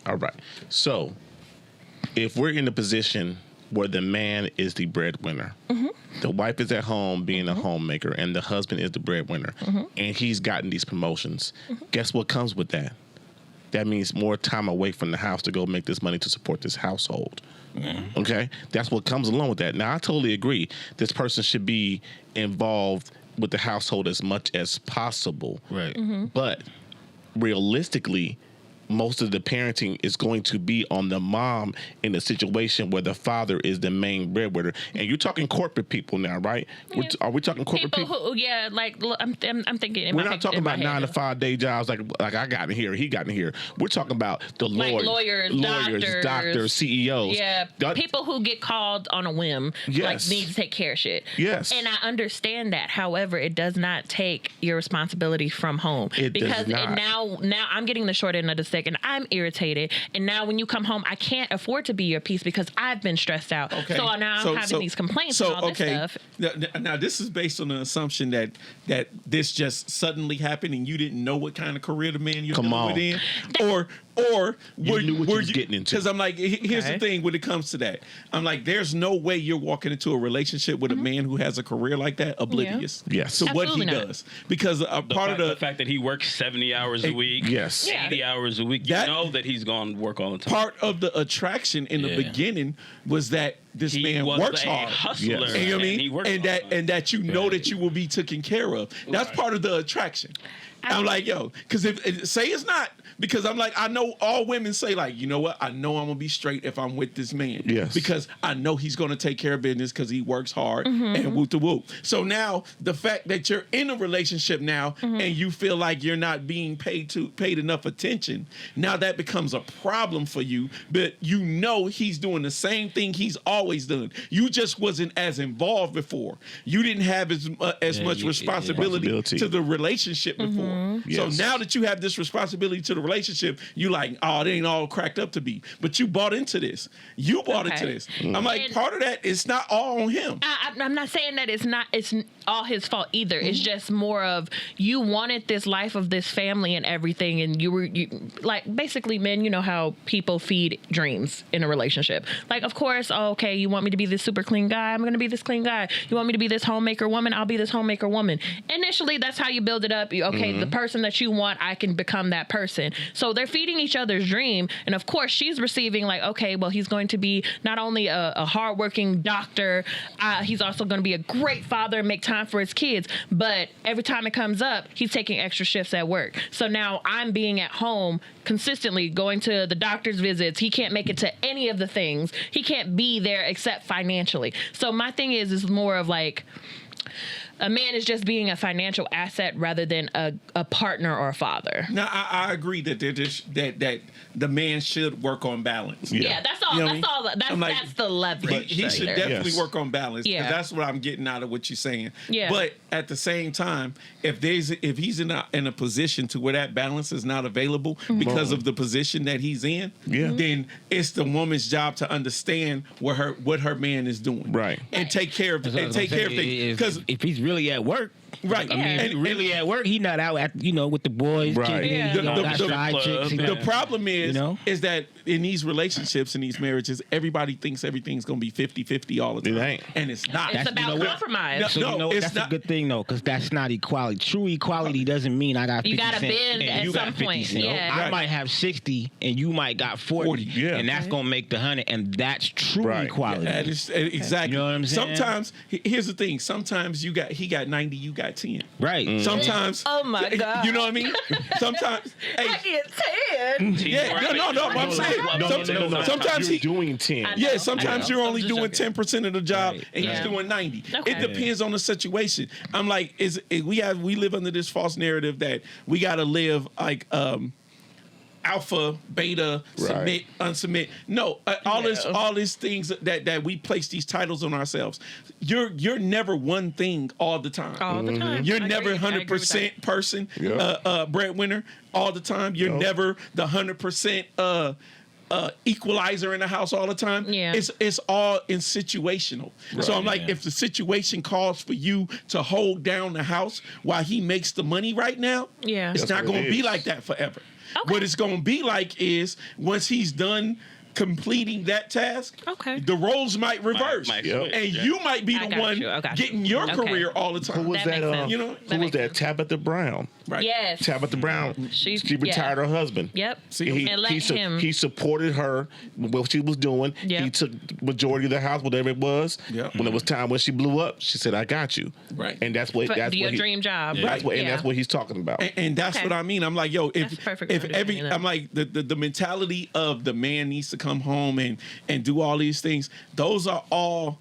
All right. So if we're in a position where the man is the breadwinner, the wife is at home being a homemaker, and the husband is the breadwinner, and he's gotten these promotions, guess what comes with that? That means more time away from the house to go make this money to support this household. Okay? That's what comes along with that. Now, I totally agree. This person should be involved with the household as much as possible. right. But realistically, most of the parenting is going to be on the mom in a situation where the father is the main breadwinner. And you're talking corporate people now, right? Yeah. Are we talking corporate people? Who, yeah, like I'm thinking. We're not talking about 9 to 5 day jobs like I got in here, he got in here. We're talking about the lawyers, doctors, CEOs. Yeah, people who get called on a whim, yes. like need to take care of shit. Yes, and I understand that. However, it does not take your responsibility from home because now I'm getting the short end of the stick, and I'm irritated. And now when you come home, I can't afford to be your piece because I've been stressed out. Okay. So now I'm having these complaints and all this stuff. Now this is based on the assumption that this just suddenly happened and you didn't know what kind of career the man you're dealing with in, or you knew what you was getting into. Because I'm like, here's the thing when it comes to that. I'm like, there's no way you're walking into a relationship with a man who has a career like that oblivious yes. to what he does. Because part of the fact that he works 70 hours a week, yes, 80 hours a week, you know that he's going to work all the time. Part of the attraction in the beginning was that this man works hard. Hustler, yes. You know what I mean? And that you know that you will be taken care of. That's part of the attraction. I'm like, yo, because if say it's not, because I'm like, I know all women say like, you know what? I know I'm gonna be straight if I'm with this man. Yes. Because I know he's gonna take care of business because he works hard and whoop to whoop. So now the fact that you're in a relationship now and you feel like you're not being paid enough attention, now that becomes a problem for you. But you know he's doing the same thing he's always done. You just wasn't as involved before. You didn't have as much responsibility to the relationship before. Yes. So now that you have this responsibility to the relationship, you like, oh, it ain't all cracked up to be. But you bought into this. You bought into this. I'm like, part of that is not all on him. I'm not saying that it's all his fault either. It's just more of you wanted this life of this family and everything, and you like basically, men, you know how people feed dreams in a relationship. Like, of course, okay, you want me to be this super clean guy, I'm gonna be this clean guy. You want me to be this homemaker woman, I'll be this homemaker woman. Initially, that's how you build it up. The person that you want, I can become that person. So they're feeding each other's dream, and of course, she's receiving like, okay, well, he's going to be not only a hardworking doctor, he's also going to be a great father and make time for his kids. But every time it comes up, he's taking extra shifts at work. So now I'm being at home consistently, going to the doctor's visits. He can't make it to any of the things. He can't be there except financially. So my thing is more of like, a man is just being a financial asset rather than a partner or a father. Now, I agree that that the man should work on balance. Yeah, that's all. You know that's the leverage. He should definitely work on balance. Yeah, that's what I'm getting out of what you're saying. Yeah, but at the same time, if he's in a position to where that balance is not available because of the position that he's in, then it's the woman's job to understand what her man is doing, right, and take care of things. Because if he's really at work. Right. I mean, and really at work, he's not out at with the boys. Right. The problem is that in these relationships, in these marriages, everybody thinks everything's going to be 50-50 all the time. It ain't. And it's not. It's about compromise. That's a good thing, though, because that's not equality. True equality doesn't mean I got 50 You got to bend at some point. I might have 60 and you might got 40. And that's going to make the 100. And that's true equality. That is, exactly. You know what I'm saying? Sometimes, here's the thing. Sometimes he got 90, you got 10. Right. Sometimes. Oh my God. You know what I mean? Sometimes. I get 10. Yeah. No. I'm saying. Sometimes you're doing 10. Yeah. Sometimes you're only doing 10% of the job, and he's doing 90. Okay. It depends on the situation. I'm like, we live under this false narrative that we got to live like. Alpha, beta, submit, unsubmit. No, all these things that we place these titles on ourselves. You're never one thing all the time. All the time. You're never 100% person, breadwinner all the time. You're never the 100% equalizer in the house all the time. Yeah. It's all in situational. Right. So I'm like, if the situation calls for you to hold down the house while he makes the money right now, it's not going to be like that forever. Okay. What it's going to be like is once he's done completing that task, Okay. the roles might reverse, Might Yep. switch, and yeah. you might be I the got one you. I got you. getting your Okay. career all the time. Who was That that? makes sense. You know, Who That was makes that? sense. Tabitha Brown. right? Yes. Tabitha Brown. She- She retired her husband. Yep. See, And let him. He supported her what she was doing. Yep. He took majority of the house, whatever it was. Yep. When it was time when she blew up, she said, "I got you." Right. And that's what For that's your what he, dream job. That's what and Yeah. that's what he's talking about. And that's Okay. what I mean. I'm like, yo, That's if perfect if every, understanding that. I'm like the mentality of the man needs to come home and do all these things. Those are all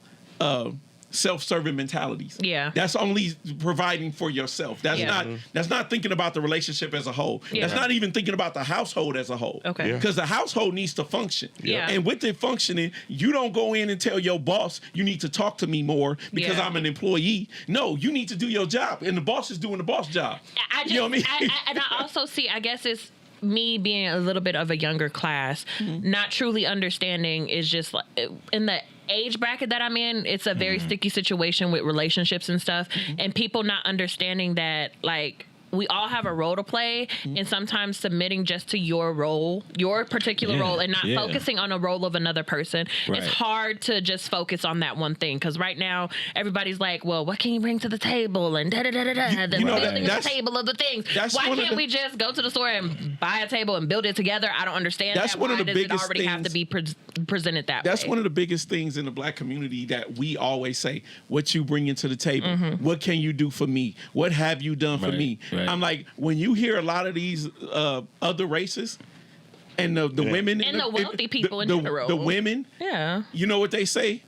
self-serving mentalities. Yeah. That's only providing for yourself. That's Yeah. not that's not thinking about the relationship as a whole. Yeah. That's not even thinking about the household as a whole. Okay. Yeah. Because the household needs to function. Yeah. And with it functioning, you don't go in and tell your boss you need to talk to me more because Yeah. I'm an employee. No, you need to do your job, and the boss is doing the boss job. I just, you know what I mean? and I also see, I guess it's me being a little bit of a younger class, not truly understanding is just like in the age bracket that I'm in, it's a very sticky situation with relationships and stuff, and people not understanding that like we all have a role to play, and sometimes submitting just to your role, your particular role, and not focusing on a role of another person. Right. It's hard to just focus on that one thing, because right now everybody's like, well, what can you bring to the table, and the you know, building of that's- the table of the things. that's Why one of can't the- we just go to the store and buy a table and build it together? I don't understand That's that. one of Why the does it biggest already have to be presented that way? That's one of the biggest things in the black community that we always say, what you bring into the table. Mm-hmm. What can you do for me? What have you done for Right, me? right. I'm like, when you hear a lot of these other races and the women. And the wealthy people in the, general. The women, Yeah. you know what they say?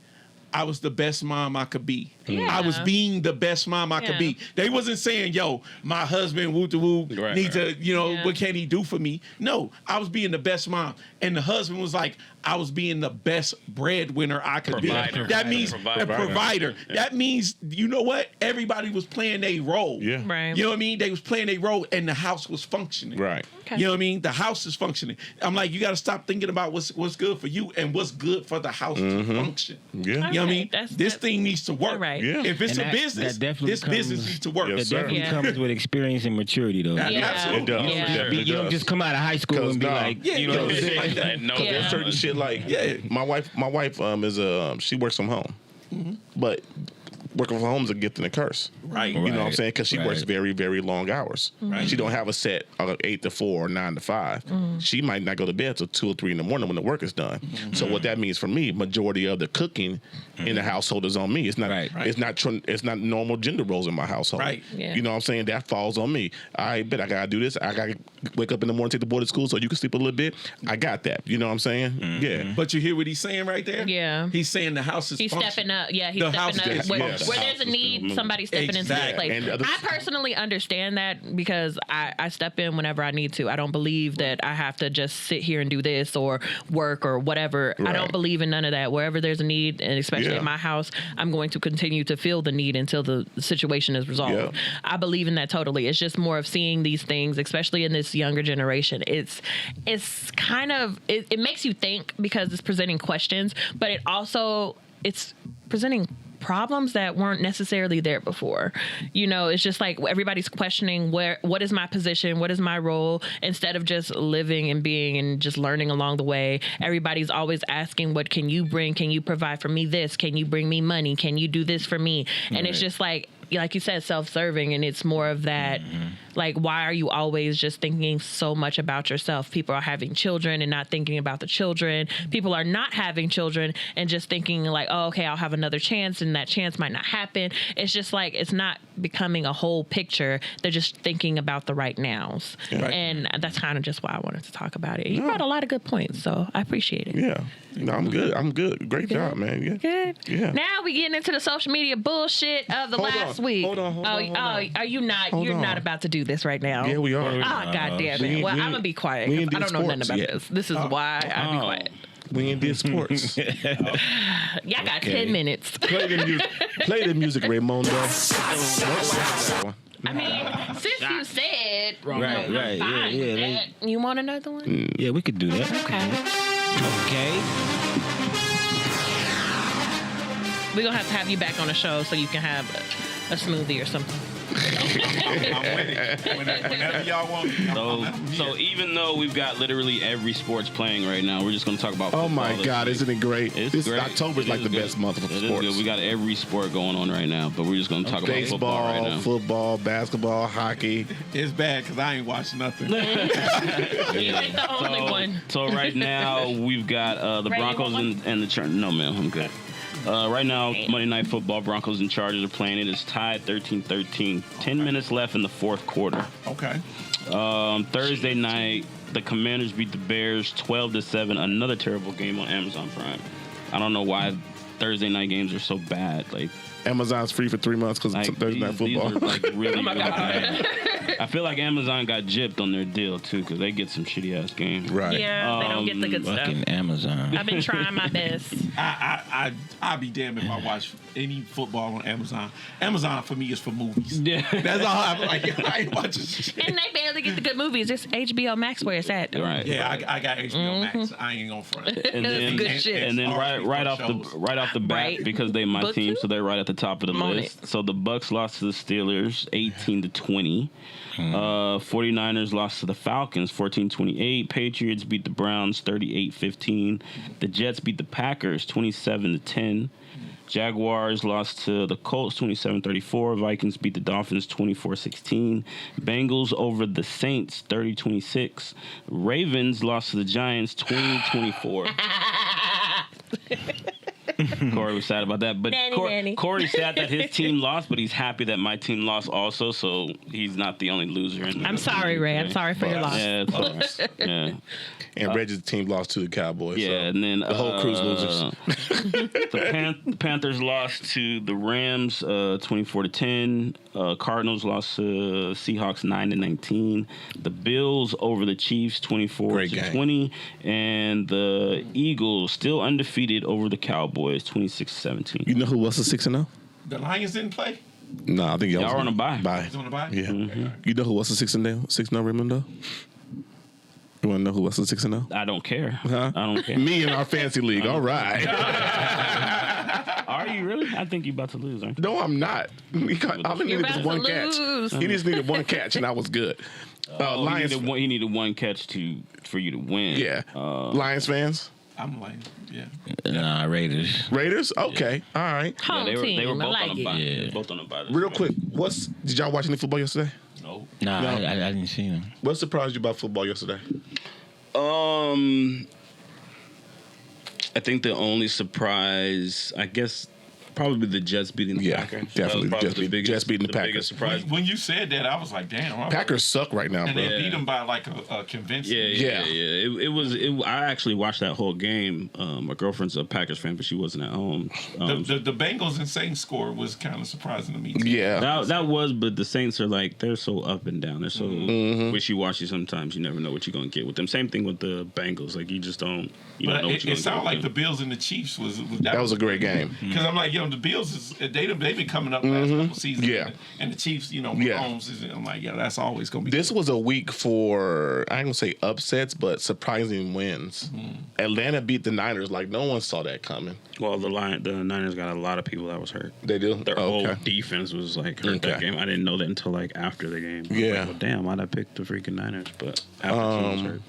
I was the best mom I could be. Yeah. I was being the best mom I could Yeah. be. They wasn't saying, yo, my husband, woo to woo, Right, needs to, Yeah. what can he do for me? No, I was being the best mom. And the husband was like, I was being the best breadwinner I could Provider. be. That means Provider. a provider. Yeah. That means, you know what? Everybody was playing a role. Yeah. Right. You know what I mean? They was playing a role and the house was functioning. Right. Okay. You know what I mean? The house is functioning. I'm like, you got to stop thinking about what's good for you and what's good for the house to function. Yeah. You know what I mean? That's- This thing needs to work. Right. Yeah. If it's And a that business, definitely this business comes- needs to work. Yes, It sir. definitely Yeah. comes with experience and maturity, though. Yeah. Yeah. Absolutely. It does. Yeah. It definitely You don't does. just come out of high school and be Nah. like, Yeah, you know yeah. what I'm saying? Like that. Like, no, Yeah. There's certain shit like Yeah. my wife is she works from home, but working from home is a gift and a curse. Right. You know what I'm Right. saying? Because she works Right. very, very long hours. Right. She don't have a set of 8 to 4 or 9 to 5. She might not go to bed till 2 or 3 in the morning when the work is done. So what that means for me, majority of the cooking in the household is on me. It's not. Right. It's not normal gender roles in my household. Right. Yeah. You know what I'm saying? That falls on me. I bet I gotta do this. I gotta wake up in the morning, take the boy to school, so you can sleep a little bit. I got that. You know what I'm saying? Yeah. But you hear what he's saying right there? Yeah. He's saying the house is He's functioning. stepping up. Yeah, he's The stepping house up. is Where, functioning. where there's a need, somebody's stepping into Exactly. that place. And other- I personally understand that because I step in whenever I need to. I don't believe that I have to just sit here and do this or work or whatever. I Right. don't believe in none of that. Wherever there's a need, and especially Yeah. in my house, I'm going to continue to feel the need until the situation is resolved. Yeah. I believe in that totally. It's just more of seeing these things, especially in this younger generation. It's kind of it makes you think because it's presenting questions, but it's presenting problems that weren't necessarily there before. You know, it's just like everybody's questioning what is my position, what is my role, instead of just living and being and just learning along the way. Everybody's always asking, what can you bring? Can you provide for me this? Can you bring me money? Can you do this for me? And it's just like you said, self-serving, and it's more of that, like, why are you always just thinking so much about yourself? People are having children and not thinking about the children. People are not having children and just thinking like, oh, okay, I'll have another chance, and that chance might not happen. It's just like, it's not becoming a whole picture. They're just thinking about the right nows. Right. And that's kind of just why I wanted to talk about it. You brought a lot of good points, so I appreciate it. Yeah. No, I'm good. I'm good. Great job, man. Yeah. Good. Yeah. Now we getting into the social media bullshit of the Hold last on. week. Hold on. Are you not? Hold you're on. not about to do this right now. Yeah, we are. Oh, God damn We it. ain't- Well, we I'm ain't- going to be quiet. we 'Cause ain't I did don't know nothing sports about yet. this. This is why I be quiet. We ain't did sports. Y'all got 10 minutes. Play the music, Raymondo. I mean, since you said, Right, I'm right, fine yeah, with yeah, that. You want another one? Yeah, we could do that. Okay. Okay. We're going to have you back on the show so you can have a smoothie or something. I'm with it. Whenever y'all want. So even though we've got literally every sports playing right now, we're just going to talk about football. Oh my God, isn't it great? It's great. October's like the best month for sports. Good. We got every sport going on right now, but we're just going to talk about football right now. Football, basketball, hockey. It's bad because I ain't watching nothing. You ain't the only one. So right now we've got the Broncos and the Chargers. No, man, I'm good. Right now, Monday Night Football, Broncos and Chargers are playing. It is tied 13-13. 10 minutes left in the fourth quarter. Okay. Thursday night, the Commanders beat the Bears 12-7. Another terrible game on Amazon Prime. I don't know why Thursday night games are so bad. Like Amazon's free for 3 months because it's Thursday Night Football. These are like really bad. I feel like Amazon got gypped on their deal too because they get some shitty ass games. Right. Yeah, they don't get the good stuff. Fucking Amazon. I've been trying my best. I'd be damned if I watch any football on Amazon. Amazon for me is for movies. Yeah. That's all I'm like. I ain't watching shit. And they barely get the good movies. It's HBO Max where it's at. Right. Yeah, I got HBO Max. I ain't gonna front. And then, good shit. and then right off the bat, Right. because they my Book team, you? so they're right at the top of the list. So the Bucks lost to the Steelers 18-20. 49ers lost to the Falcons 14-28. Patriots beat the Browns 38-15. The Jets beat the Packers 27-10. Jaguars lost to the Colts 27-34. Vikings beat the Dolphins 24-16. Bengals over the Saints 30-26. Ravens lost to the Giants 20-24. Corey was sad about that, but Corey's sad that his team lost, but he's happy that my team lost also, so he's not the only loser. I'm sorry, Ray. I'm sorry for your loss. Yeah, it's all right. Yeah. And Reggie's team lost to the Cowboys. Yeah, so and then the whole crew's losers. The Panthers lost to the Rams 24-10. Cardinals lost to Seahawks 9-19. The Bills over the Chiefs 24-20, and the Eagles still undefeated over the Cowboys 26-17. You know who else is 6-0? The Lions didn't play. No, I think y'all are on a bye. He's on a bye. Yeah. Mm-hmm. You know who else is 6-0? 6-0, Raimundo? You want to know who else is 6-0? I don't care. Huh? I don't care. Me in our fantasy league. All right. Are you really? I think you're about to lose, aren't you? No, I'm not. All I needed was one catch. He just needed one catch, and I was good. Lions. He needed one catch for you to win. Yeah. Lions fans. I'm like, yeah. Nah, Raiders. Raiders. Okay. All right. Yeah, Home they team. were both I like on a bye. it. Yeah. Both on a bye. Real quick, did y'all watch any football yesterday? No. Nah, No. I didn't see them. What surprised you about football yesterday? I think the only surprise, I guess, probably the Jets beating the Packers. Definitely. That was probably Jets beating the Packers. biggest surprise. When you said that, I was like, damn. Packers suck right now, And bro. they beat them by like a convincing. Yeah. It was. I actually watched that whole game. My girlfriend's a Packers fan, but she wasn't at home. The Bengals and Saints score was kind of surprising to me, too. Yeah. That was, but the Saints are like, they're so up and down. They're so wishy-washy sometimes. You never know what you're going to get with them. Same thing with the Bengals. Like, you just don't, you don't know what you're going to get. It sounded like with the them. Bills and the Chiefs That was a great game. Because I'm like, the Bills they've been coming up last couple seasons. Yeah. And the Chiefs, Mahomes is. I'm like, that's always going to be. This was a week for, I ain't going to say upsets, but surprising wins. Atlanta beat the Niners like no one saw that coming. Well, the Niners got a lot of people that was hurt. They do? Their whole defense was like hurt that game. I didn't know that until like after the game. Yeah. Like, well, damn, why'd I pick the freaking Niners? But after the team was hurt.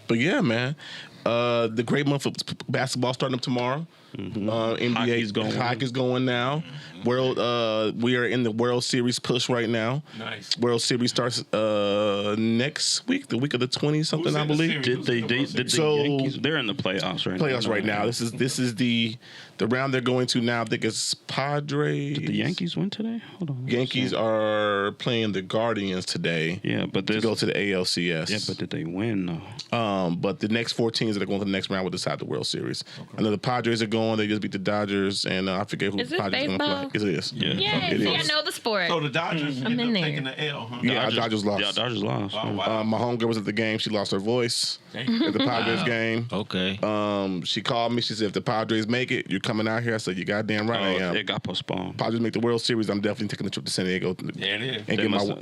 But yeah, man. The great month of basketball starting up tomorrow. NBA hockey's going now. We are in the World Series push right now. Nice. World Series starts next week, the week of the 20 something, I believe. Did the Yankees? They're in the playoffs right now. Playoffs right now. This is the round they're going to now. I think it's Padres. Did the Yankees win today? Hold on. Yankees are playing the Guardians today. Yeah, but to go to the ALCS. Yeah, but did they win though? But the next 4 teams that are going to the next round will decide the World Series. Okay. I know the Padres are going. They just beat the Dodgers, and I forget who the Padres are going to play. It is. Yeah. Yay, see, I know the sport. So the Dodgers I'm in there. taking the L, huh? Yeah, Dodgers lost. Yeah, Dodgers lost. Oh, wow. My homegirl was at the game. She lost her voice at the Padres game. Okay. She called me. She said, if the Padres make it, you're coming out here. I said, you goddamn right I am. It got postponed. Padres make the World Series. I'm definitely taking the trip to San Diego. Yeah, it is.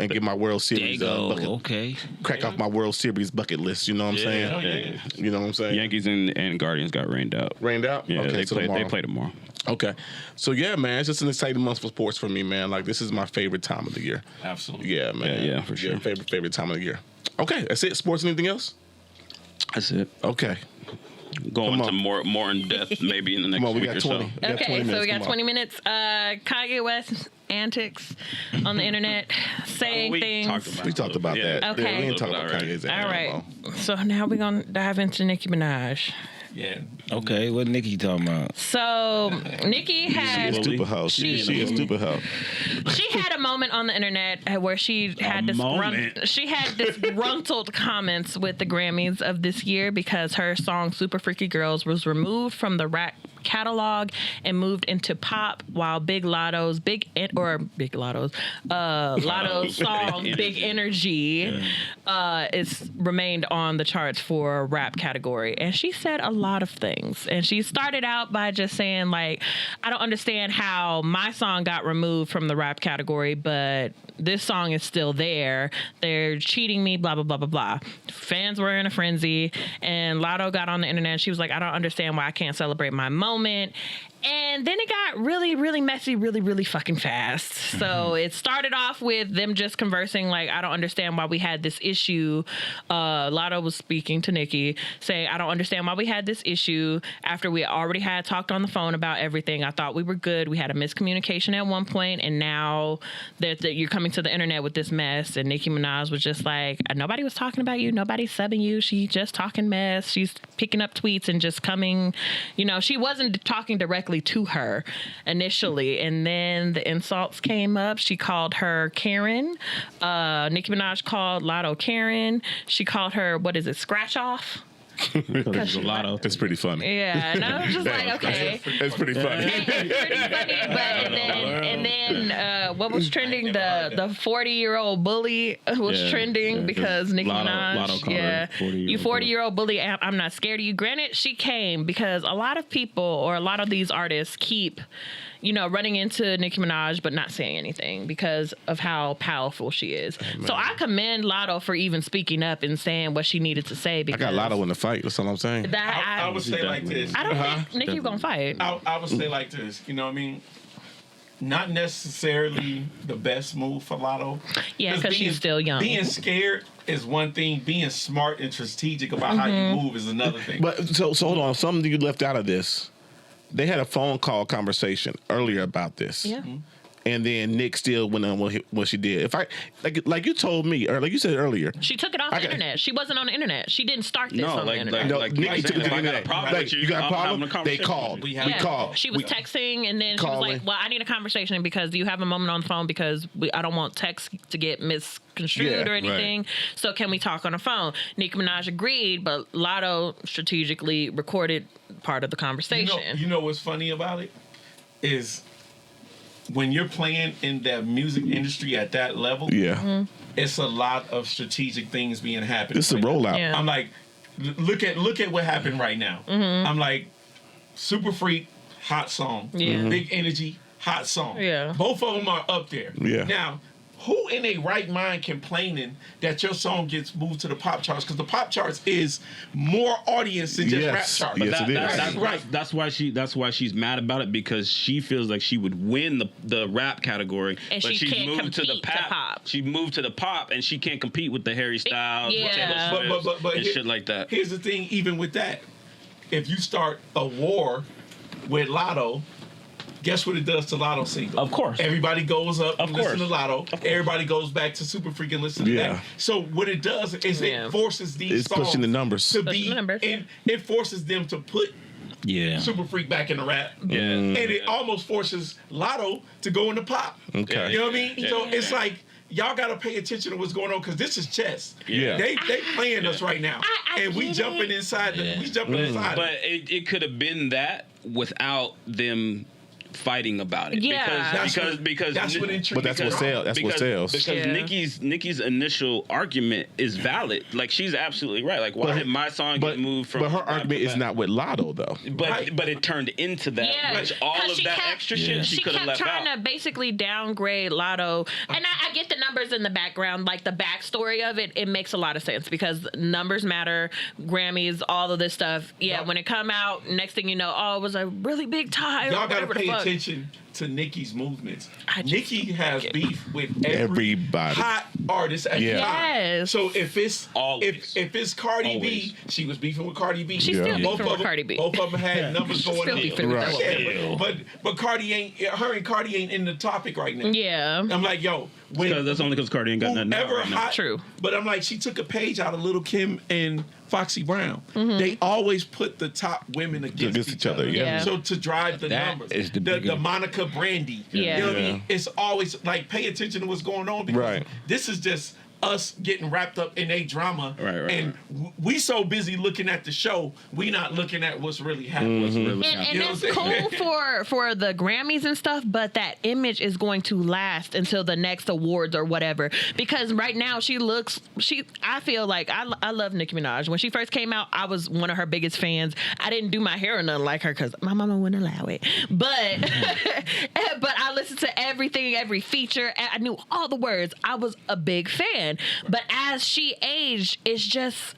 And get my World Series bucket. Okay. Crack off my World Series bucket list. You know what I'm saying? Oh, yeah. You know what I'm saying? Yankees and Guardians got rained out. Rained out? Yeah, Okay, they so play tomorrow. Okay. So, yeah, man, it's just an exciting month for sports for me, man. Like, this is my favorite time of the year. Absolutely. Yeah, man. Yeah, for sure. Favorite time of the year. Okay, that's it. Sports, anything else? That's it. Okay. Going to more in depth maybe in the next Come on, we week got or 20. so. We got 20 Okay, so minutes. we got Come on. 20 minutes. Kanye West antics on the internet, saying We things. We talked about Yeah. that. Okay. Yeah, we ain't talking All about right. Kanye's All ass right. no more. So now we're going to dive into Nicki Minaj. Yeah. Okay, what Nicki talking about? So Nicki She had is stupid hoe. She is stupid hoe. she had a moment on the internet where she had disgruntled comments with the Grammys of this year because her song "Super Freaky Girls" was removed from the rap catalog and moved into pop, while Lotto's song "Big Energy" is remained on the charts for rap category. And she said a lot of things, and she started out by just saying, like, I don't understand how my song got removed from the rap category, but this song is still there. They're cheating me, blah, blah, blah, blah, blah. Fans were in a frenzy, and Lotto got on the internet. She was like, I don't understand why I can't celebrate my moment. And then it got really, really messy, really, really fucking fast. So it started off with them just conversing, like, I don't understand why we had this issue. Lotto was speaking to Nicki, saying, I don't understand why we had this issue after we already had talked on the phone about everything. I thought we were good. We had a miscommunication at one point, and now that you're coming to the internet with this mess. And Nicki Minaj was just like, nobody was talking about you. Nobody's subbing you. She's just talking mess. She's picking up tweets and just coming, she wasn't talking directly to her initially, and then the insults came up. She called her Karen. Nicki Minaj called Lotto Karen. She called her, scratch off? Because a lot of It's pretty funny. Yeah, and I was just like, okay. It's pretty funny. It's pretty funny, but and then what was trending? The 40-year-old bully was trending because Nicki Minaj. You 40-year-old bully. I'm not scared of you. Granted, she came because a lot of people or a lot of these artists keep, running into Nicki Minaj but not saying anything because of how powerful she is. So I commend Lotto for even speaking up and saying what she needed to say. Because I got Lotto in the fight. That's all I'm saying. I would say like this. I don't think Nicki gonna fight. I would say like this. You know what I mean? Not necessarily the best move for Lotto. Yeah, because she's still young. Being scared is one thing. Being smart and strategic about how you move is another thing. But so hold on. Something you left out of this. They had a phone call conversation earlier about this. Yeah. And then Nick still went on what she did. If I like you told me, or like you said earlier, She took it off the internet. She wasn't on the internet. She didn't start this on the internet. no, like Nikki took it to the if I got a internet. problem Like, with you, you got a I'm having problem? a They conversation called. with We you. called. She was texting, and then she was Calling. like, well, I need a conversation because you have a moment on the phone because I don't want text to get misconstrued Yeah, or anything. right. So can we talk on the phone? Nicki Minaj agreed, but Lotto strategically recorded part of the conversation. You know what's funny about it is when you're playing in the music industry at that level, it's a lot of strategic things being happening. This is a rollout. Yeah. I'm like, look at what happened right now. I'm like, Super Freak, hot song. Yeah. Big Energy, hot song. Yeah. Both of them are up there. Yeah. Now, who in a right mind complaining that your song gets moved to the pop charts? Because the pop charts is more audience than just rap charts. Yes, it is. Right. That's why she's mad about it, because she feels like she would win the rap category, And but she she's can't moved to the compete to pop. She moved to the pop, and she can't compete with the Harry Styles, Yeah. Taylor Swift, But and shit like that. Here's the thing, even with that, if you start a war with Lotto, guess what it does to Lotto single? Of course. Everybody goes up and listen to course. Lotto. Everybody goes back to Super Freak and listen to that. So what it does is it forces these It's songs pushing the numbers. to Pushing be, the numbers. and it forces them to put Super Freak back in the rap. Yeah. And it almost forces Lotto to go into pop. Okay. You know what I mean? Yeah. So it's like, y'all got to pay attention to what's going on because this is chess. Yeah. They playing us right now. I And we get jumping it. inside. We jumping inside. But it could have been that without them fighting about it. Yeah. Because that's what intrigues. But that's what sells. That's what sells. Because Yeah. Nikki's initial argument is valid. Like she's absolutely right. Like why did my song get moved from? But her argument is not with Lotto though. But it turned into that. Yeah, Which all 'cause of she that kept- extra shit she could have kept left trying out. to basically downgrade Lotto, and I get the numbers in the background, like the backstory of it. It makes a lot of sense because numbers matter, Grammys, all of this stuff. Yeah, when it come out, next thing you know, oh, it was a really big tie. Y'all gotta whatever the pay fuck. attention to Nicki's movements. I just Nicki has like it. beef with Everybody. hot artist at the Yeah. time. Yes. So if it's Always. if it's Cardi Always. B, she was beefing with Cardi B. She's Yeah. still Both beefing of with them- Cardi B. Both of them had numbers going Still on. beefing with Right. that Yeah, woman. but Cardi ain't. Her and Cardi ain't in the topic right now. Yeah. I'm like, yo, when That's only because Cardi ain't got nothing out whoever right now. hot, True. But I'm like, she took a page out of Lil' Kim and Foxy Brown. They always put the top women against each other. Yeah. So to drive the That numbers, is the the biggest- Monica Brandy. Yeah. You know what I Yeah. mean? It's always like pay attention to what's going on because Right. this is just us getting wrapped up in a drama, Right, and we so busy looking at the show, we not looking at what's really happening. What's really And You know that's what I'm cool for the Grammys and stuff, but that image is going to last until the next awards or whatever. Because right now I feel like I love Nicki Minaj. When she first came out, I was one of her biggest fans. I didn't do my hair or nothing like her because my mama wouldn't allow it. But but I listened to everything, every feature. I knew all the words. I was a big fan. But as she aged, it's just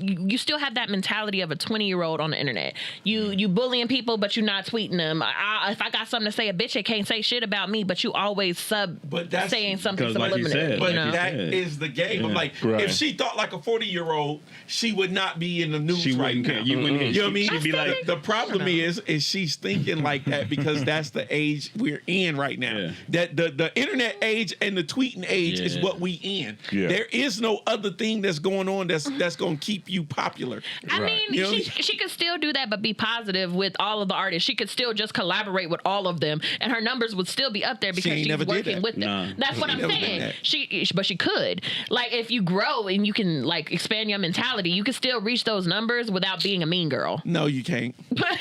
you still have that mentality of a 20-year-old on the internet. You bullying people, but you're not tweeting them. If I got something to say, a bitch that can't say shit about me, but you always But that's- saying something because like you subliminal. said, But you know? that is the game. I'm like, Right. if she thought like a 40-year-old, she would not be in the news She right wouldn't now. care. You wouldn't care. You know what I mean? She'd be like, the problem is she's thinking like that because that's the age we're in right now. Yeah. That the internet age and the tweeting age is Yeah. what we in. Yeah. There is no other thing that's going on that's going to keep you popular. I Right. mean, You know what I she could still do that, but be positive with all of the artists. She could still just collaborate with all of them, and her numbers would still be up there because ain't she's never did working that. with them. Nah. That's what I'm never did saying. that. But she could. Like, if you grow and you can like expand your mentality, you can still reach those numbers without being a mean girl. No, you can't.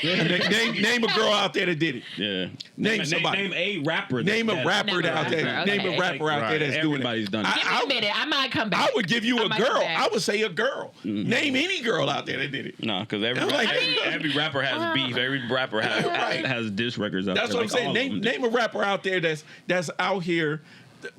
name a girl out there that did it. yeah. Name somebody. Name a rapper. Name a rapper Name a out there. rapper, Name a okay. rapper out there that's doing it. Everybody's done it. Give me a minute. I might come back. I would give you I a might come girl. back. I would say a girl. Name any girl out there that did it. No, because every, I'm like- every rapper has beef. Every rapper has diss records out That's there. what I'm saying. all of them do. Name a rapper out there that's out here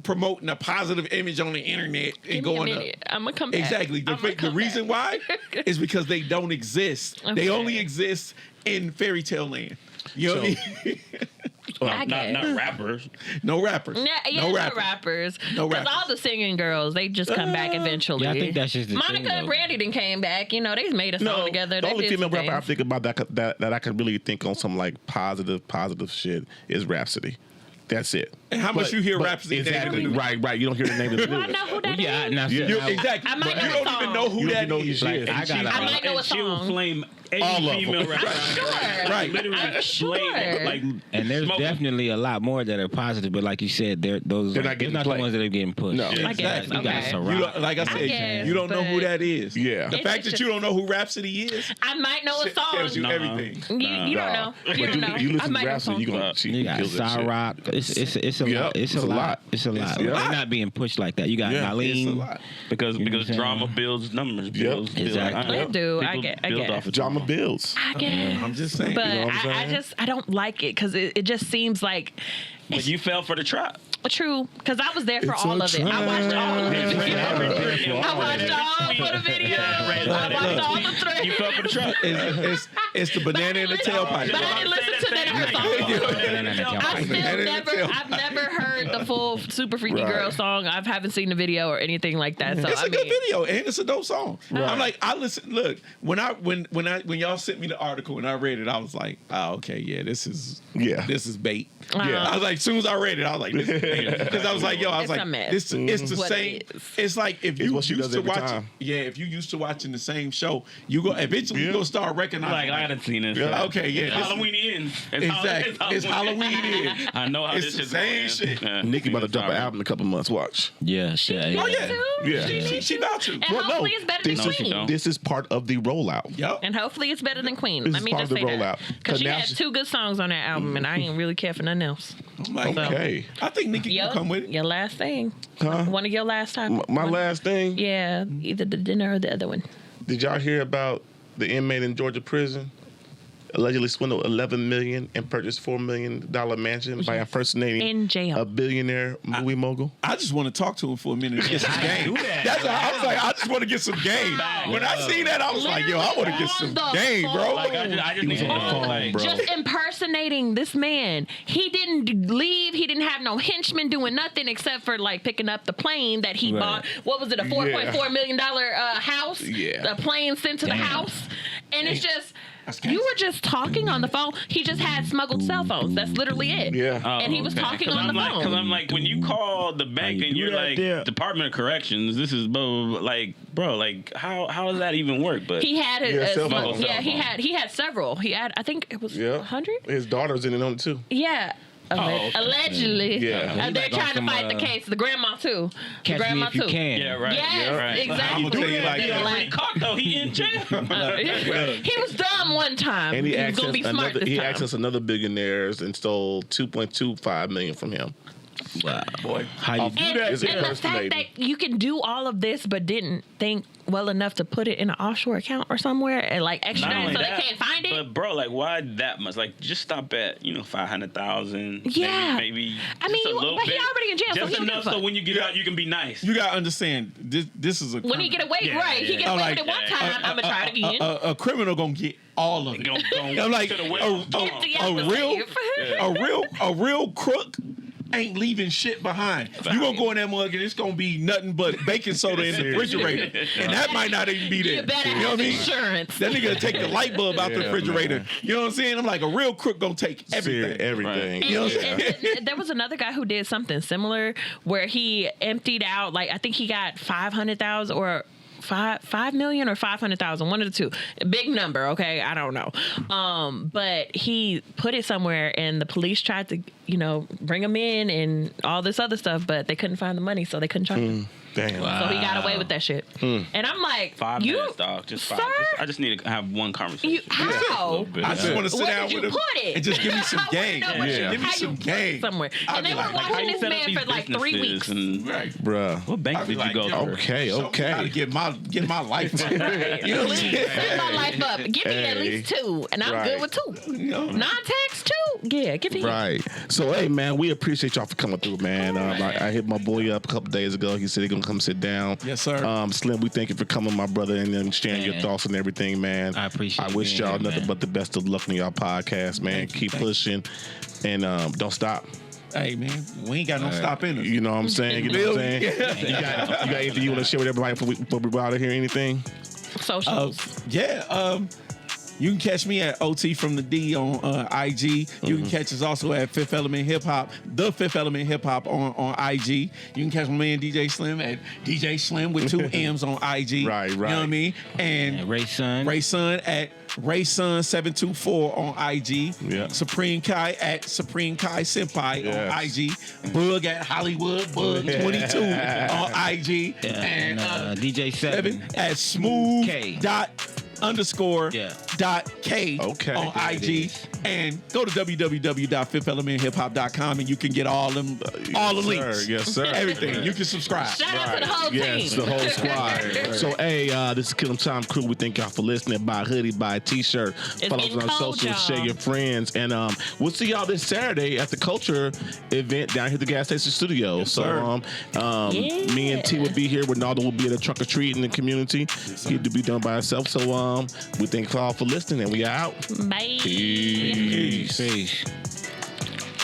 promoting a positive image on the internet and Give me a going up. minute. I'm gonna come back. Exactly. The reason why is because they don't exist. They Okay. only exist in fairy tale land. You know what I mean? I Not guess. rappers. No rappers. No rappers. No Because rappers. all the singing girls, they just come back eventually. Yeah, I think that's just the Monica thing, and though. Brandy didn't came back. You know, they made a song No, together. the They only did female some rapper I things. think about that I could really think on some like positive shit is Rhapsody. That's it. And how much you hear Rhapsody name Exactly. in the news? Right. You don't hear the name of the Do I news. know who that is? Yeah, now, Yeah. You- exactly. I might But know you the don't even song. know who You that don't know is. who she Like, is. I got I might know a And she will song. flame any All of them. female rapper. I'm sure. Right. Literally I'm sure. flame, like, And there's smoke. definitely a lot more that are positive, but like you said, they're They're not they're getting not played. the ones that are getting pushed. No. I guess. You got Okay. Ciroc. You don't, like I said, guess, you don't know who but- that is. Yeah. The It's fact that just- you don't know who Rhapsody is I might know a tells you song. everything. You don't know. But You don't know. you I listen might to know Rhapsody, you songs. gonna she You got kills that shit. Ciroc. It's a Yep, lot. It's a lot. It's a lot. It's a They're lot. not being pushed like that. You got Yeah, Nalene. It's a lot. because You know what I'm saying? drama builds numbers. Builds, Exactly. They do. I People get- build off of Drama builds. I guess. I'm just saying. But You know what I'm I saying? don't like it because it just seems like But you fell for the trap. true. Because I was there for It's all a of it. I watched all of it. I watched all for the video. I watched all the You threads. fell for the trap. It's the banana in the tailpipe. But I didn't listen to that her song. I still Banana in the never, tailpipe. I've never heard the full Super Freaky Right. Girl song. I haven't seen the video or anything like that. So It's I a good mean, video and it's a dope song. I'm like, I listen. Look, when y'all sent me the article and I read it, I was like, oh, okay, yeah, this is bait. Yeah. I was like, as soon as I read it, I was like, this is bait. Because I was like, yo, I was It's a like, mess. this it's the What same. it is. It's like if you what she used does to every watch, time. if you used to watching the same show, you go eventually you Yeah. gonna start recognizing. Like, done seen it. Yeah. Okay, yeah. It's Halloween ends. Exactly. It's Halloween ends. I know how It's this the shit's same going. shit. Yeah. Nicki about to drop an Sorry. album in a couple months. Watch. Yeah, She yeah. needs yeah. to. Yeah. She needs She about to. And hopefully it's better than this she Queen. don't. This is part of the rollout. Yep. And hopefully it's better than Queen. This Let is me part just of say the that. rollout. Because she now had she- 2 good songs on that album, and I ain't really care for nothing else. Okay. I think Nicki can come with it. Your last thing. Huh? One of your last time. My last thing. Yeah, either the dinner or the other one. Did y'all hear about the inmate in Georgia prison? Allegedly swindled $11 million and purchased $4 million mansion by impersonating In jail. a billionaire movie mogul. I just want to talk to him for a minute and get some game. That's why I was like, I just want to get some game. When I seen that, I was like, yo, I want to get some game, bro. Like, I just need was on the phone, like, bro. Just impersonating this man. He didn't leave. He didn't have no henchmen doing nothing except for like picking up the plane that he bought. What was it? A $4.4 million house. Yeah. The plane sent to the house, and it's just. That's You were just talking on the phone. He just had smuggled cell phones. That's literally it. Yeah. And he was talking on the phone. Because I'm like, when you call the bank you and do you're that like, there? Department of Corrections, this is blah, blah, blah, like, bro, like, how does that even work? But He had cell phone. he had several. He had, I think it was Yeah. 100. His daughter's in it on it too. Yeah. okay. Allegedly. Yeah. They're He like trying on to some, fight the case. The grandma too. The Catch me grandma if you too. can. yeah, right. Yes, yeah, right. exactly. I'ma tell you like He that. already caught though. He in jail. He was dumb one time. And he He's gonna be smart this he time. accessed another billionaires and stole $2.25 million from him. Wow. Boy, How you And, do and that? It's the fact impersonating. that you can do all of this but didn't think well enough to put it in an offshore account or somewhere and like extra Not so only they that, can't find it. But bro, like, why that much? Like, just stop at 500,000. Yeah. maybe. I mean, just a you- little but he bit. already in jail, so Just he don't enough give a so fuck. when you get out, you can be nice. You gotta understand, this is a When he get away, Yeah, right? He yeah. get I'm away like, with it one yeah, time. I'm gonna try it again. a criminal gonna get all of it. Go I'm like, to the a well. real crook ain't leaving shit behind. You gonna go in that mug and it's gonna be nothing but baking soda in the refrigerator, and that might not even be there. You better You know what I have mean? insurance. That nigga take the light bulb out the Yeah, refrigerator. man. You know what I'm saying? I'm like, a real crook gonna take everything. Everything. And- You know what I'm and there was another guy who did something similar where he emptied out, like, I think he got 500,000 or 5 million or 500,000, one of the two. A big number, okay? I don't know. But he put it somewhere and the police tried to, bring him in and all this other stuff, but they couldn't find the money, so they couldn't charge him. Damn. So he got away with that shit. And I'm like, 5 you, minutes, dog. Just 5. sir? I just need to have one conversation. You, how? I just want to sit Where down did you with him put it? and just give me some I wanna game. know what you- Give me how some you put game. it somewhere. I'd And be they were like, How watching you this set up man these for like 3 weeks. businesses and Right. Bruh. what bank I'd be did you go yo, to? Okay, show me okay. how to get my life back. You know what I'm Please saying? set my life up. Give me at Hey. least 2, and I'm Right. good with 2. You know? Non-tax 2? Yeah, give me. Right. So, hey, man, we appreciate y'all for coming through, man. I hit my boy up a couple days ago. He said he's going to come sit down. Yes, sir. Slim, we thank you for coming, my brother, and then sharing your Man. thoughts and everything, man. I appreciate I wish being y'all here, nothing man. but the best of luck in y'all podcast, man. Keep pushing and don't stop. Hey, man, we ain't got no stopping us. You know what I'm saying? You know what I'm saying? You got anything you want to share with everybody before we go out of here? Anything? Socials. You can catch me at OT from the D on IG. You can catch us also at Fifth Element Hip Hop, the Fifth Element Hip Hop on IG. You can catch my man DJ Slimm at DJ Slimm with 2 M's on IG. Right. You know what I mean? And Ray Sun. Ray Sun at RaySun724 on IG. Yeah. Supreme Kai at Supreme Kai Senpai Yes. on IG. Bug at Hollywood Bug22 on IG. Yeah. And DJ Seven 7. at smooth K. dot underscore Yeah. dot K Okay. on There it IG. And go to www.fifthelementhiphop.com and you can get all the links. Yes, sir. Everything. You can subscribe. Shout out to the whole Yes, team. the whole squad. So, hey, this is Killing Tyme Crew. We thank y'all for listening. Buy a hoodie, buy a t-shirt. Follow us getting on cold, socials, y'all. share your friends. And we'll see y'all this Saturday at the Culture event down here at the gas station studio. sir. Me and T will be here. Ronaldo will be at a truck or treat in the community. He'd be done by himself. So we thank y'all for listening and we are out. Bye. Peace. Peace.